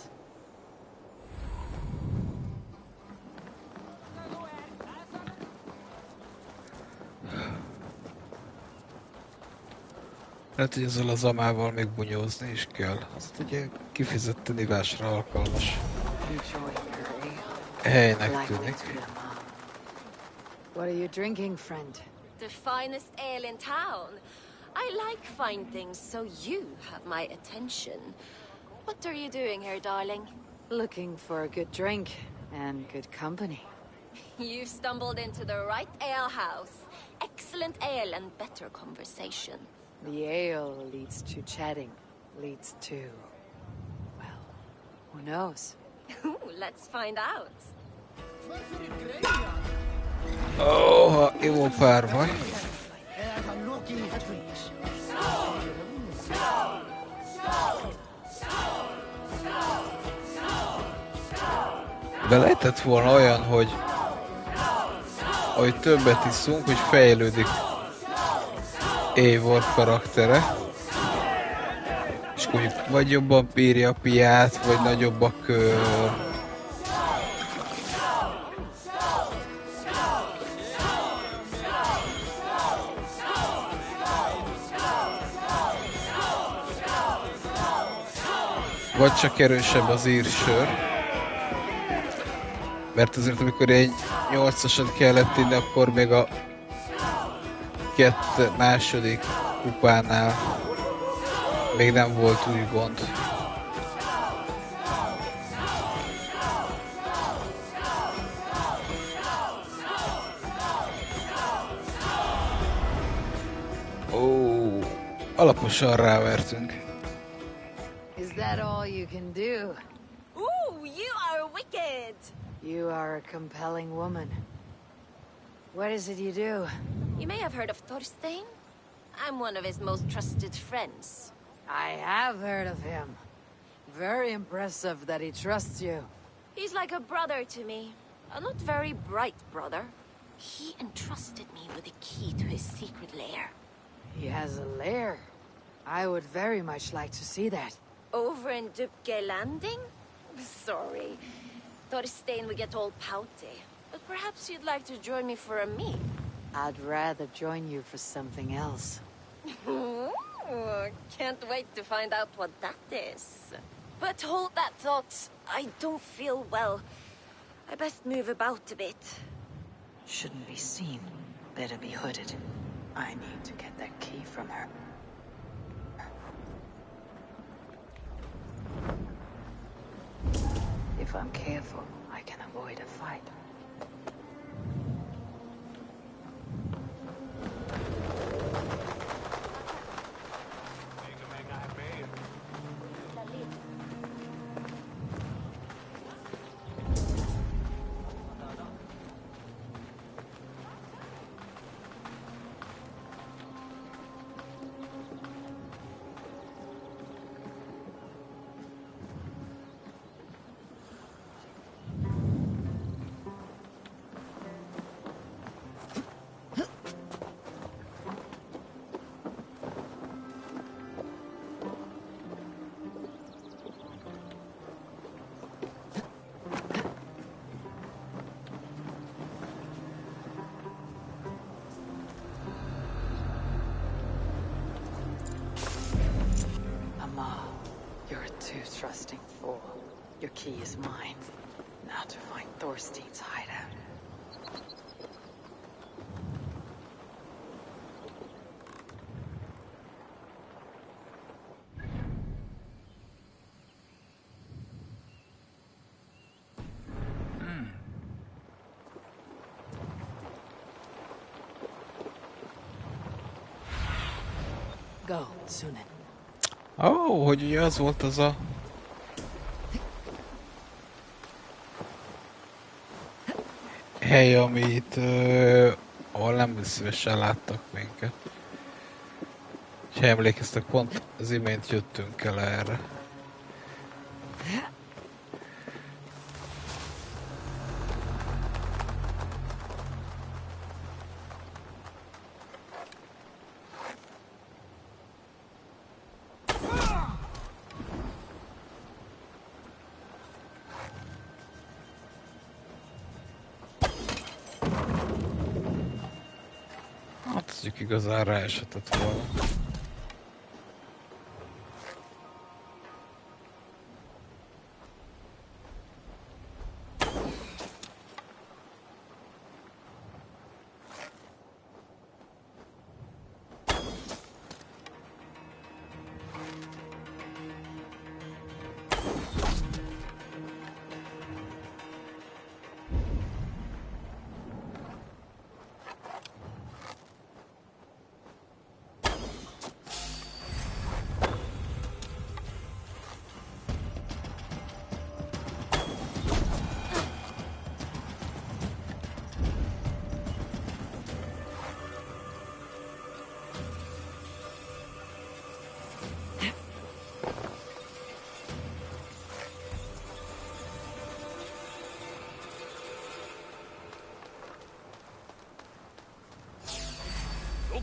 Lehet, hogy ezzel az amával még bunyózni is kell. Azt ugye kifejezetten ivásra alkalmas helynek tűnik. What are you drinking, friend? The finest ale in town. I like fine things, so you have my attention. What are you doing here, darling? Looking for a good drink and good company. You've stumbled into the right ale house. Excellent ale and better conversation. The ale leads to chatting, leads to... well, who knows? Let's find out. Ó, jó párbaj. De lehetett volna olyan, hogy ahogy többet iszunk, hogy fejlődik Eivor karaktere. És mondjuk vagy jobban bírja a piát, vagy nagyobb a kör. Vagy csak erősebb az írsör. Mert azért amikor egy 8-asat kellett inni, akkor még a második kupánál még nem volt új gond. Ó, alaposan rávertünk. Is that all you can do? Ooh, you are wicked! You are a compelling woman. What is it you do? You may have heard of Thorstein. I'm one of his most trusted friends. I have heard of him. Very impressive that he trusts you. He's like a brother to me. A not very bright brother. He entrusted me with the key to his secret lair. He has a lair. I would very much like to see that. Over in Dupke Landing? Sorry. Thorstein would get all pouty. But perhaps you'd like to join me for a meal. I'd rather join you for something else. Can't wait to find out what that is. But hold that thought. I don't feel well. I best move about a bit. Shouldn't be seen. Better be hooded. I need to get that key from her. If I'm careful, I can avoid a fight. trusting fool. Your key is mine. Now to find Thorstein's hideout. Go, Sunan. Hogy ugye az volt az a... hely, amit... ahol nem szívesen láttak minket. Ha emlékeztek, pont az imént jöttünk el erre. Igazán ráesetett volna.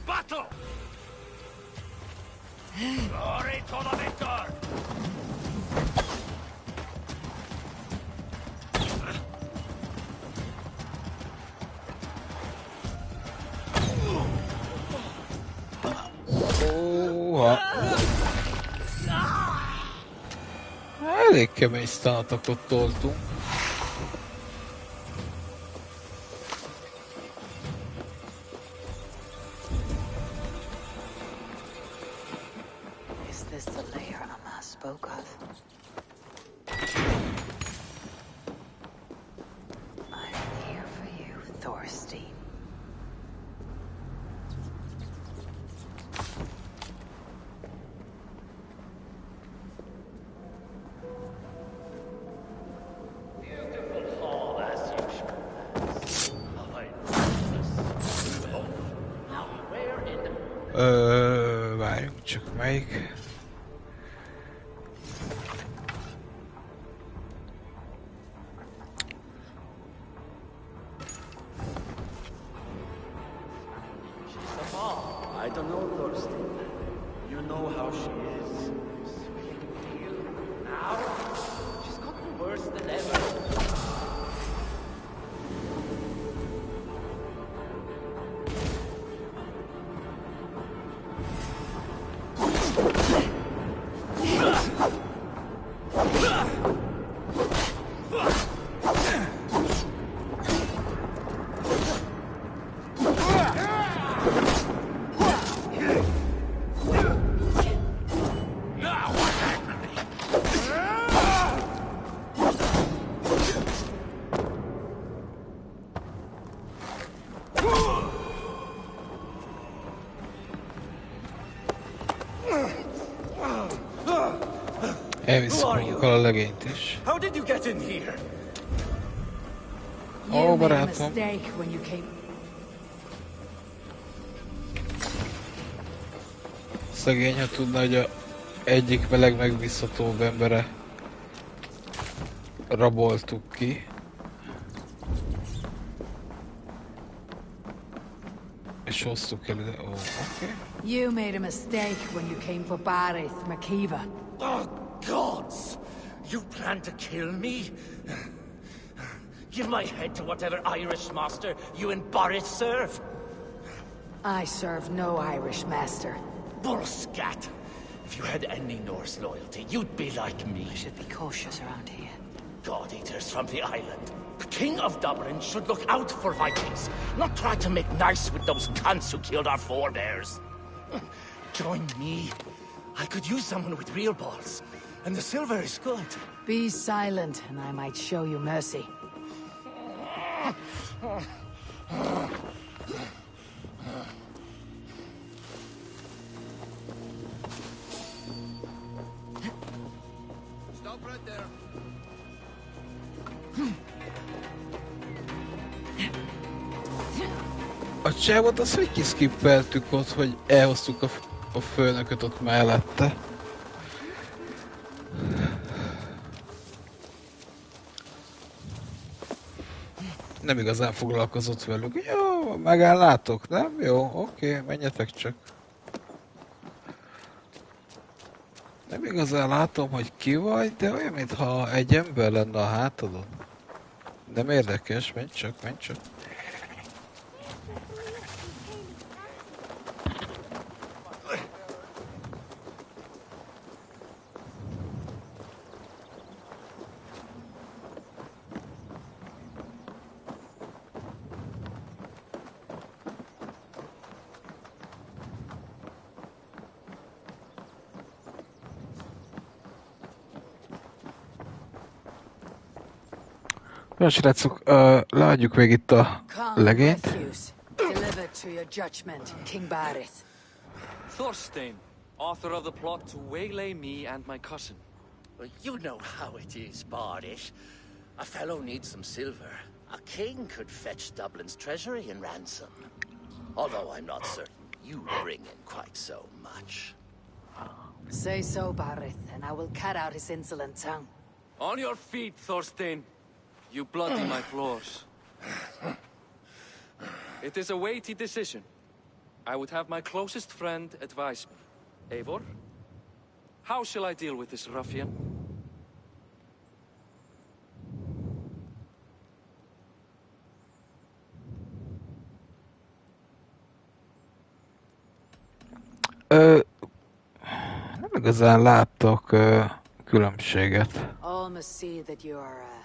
Battle! Glory to the victor! Elég kemény stanotokat toltunk. Várjunk csak, melyik? I don't know, Thorstein. You know how she is. Now, she's gotten worse than ever. Elviszük magunkkal a legényt is. How did you get in here? Ó, barátom. Szegény, ha tudna, hogy a egyik meleg megbízhatóbb embere raboltuk ki. És hoztuk el ide. Ó, oké. You made a mistake when you came for Barith, Makiva. Oh, gods! You plan to kill me? Give my head to whatever Irish master you and Boris serve. I serve no Irish master. Bullscat! If you had any Norse loyalty, you'd be like me. We should be cautious around here. God-eaters from the island. The King of Dublin should look out for Vikings, not try to make nice with those cunts who killed our forebears. Join me. I could use someone with real balls, and the silver is good. Be silent, and I might show you mercy. Stop right there. A csávot azt hogy kiszkippeltük ott, hogy elhoztuk a főnököt ott mellette. Nem igazán foglalkozott velük. Jó, megállátok, nem? Jó, oké, menjetek csak. Nem igazán látom, hogy ki vagy, de olyan, mintha egy ember lenne a hátadon. Nem érdekes, menj csak, menj csak. Jó, srácok, leadjuk végig itt a legényt. Delivered to your judgment, King Barith. Thorstein, author of the plot to waylay me and my cousin. Well, you know how it is, Bardish. A fellow needs some silver. A king could fetch Dublin's treasury in ransom. Although I'm not certain you bring in quite so much. Say so, Barith, and I will cut out his insolent tongue. On your feet, Thorstein. You bloody my floors. It is a weighty decision. I would have my closest friend advise me. Eivor, how shall I deal with this ruffian? Nem igazán láttok különbséget. All must see that you are a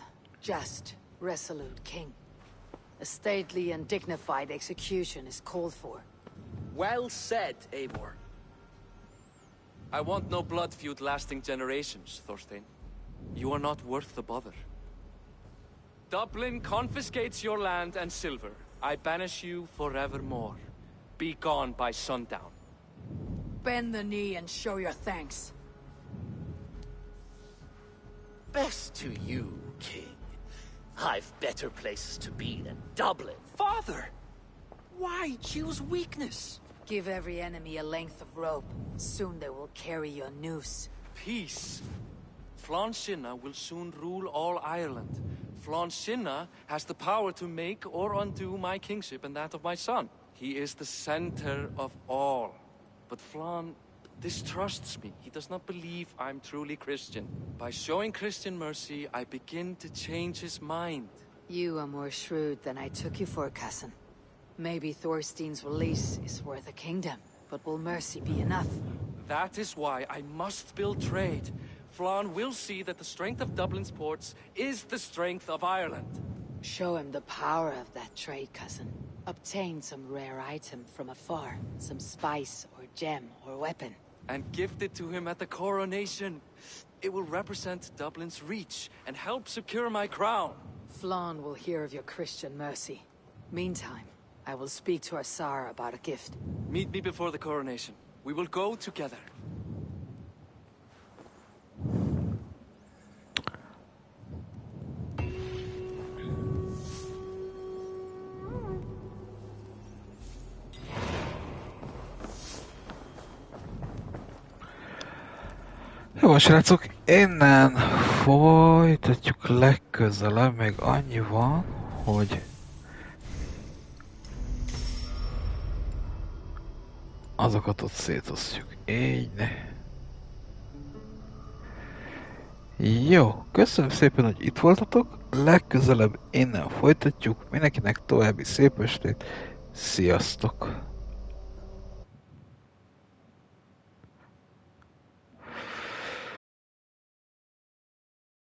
just, resolute king. A stately and dignified execution is called for. Well said, Eivor. I want no blood feud lasting generations, Thorstein. You are not worth the bother. Dublin confiscates your land and silver. I banish you forevermore. Be gone by sundown. Bend the knee and show your thanks. Best to you, King. I've better places to be than Dublin. Father! Why choose weakness? Give every enemy a length of rope. Soon they will carry your noose. Peace. Flann Sinna will soon rule all Ireland. Flann Sinna has the power to make or undo my kingship and that of my son. He is the center of all. But Flann distrusts me. He does not believe I'm truly Christian. By showing Christian mercy, I begin to change his mind. You are more shrewd than I took you for, cousin. Maybe Thorstein's release is worth a kingdom, but will mercy be enough? That is why I must build trade. Flann will see that the strength of Dublin's ports is the strength of Ireland. Show him the power of that trade, cousin. Obtain some rare item from afar, some spice or gem or weapon. And gift it to him at the coronation. It will represent Dublin's reach and help secure my crown. Flann will hear of your Christian mercy. Meantime, I will speak to our Tsar about a gift. Meet me before the coronation. We will go together. Jó, srácok, innen folytatjuk legközelebb, még annyi van, hogy azokat ott szétosztjuk. Így. Jó, köszönöm szépen, hogy itt voltatok, legközelebb innen folytatjuk, mindenkinek további szép estét, sziasztok!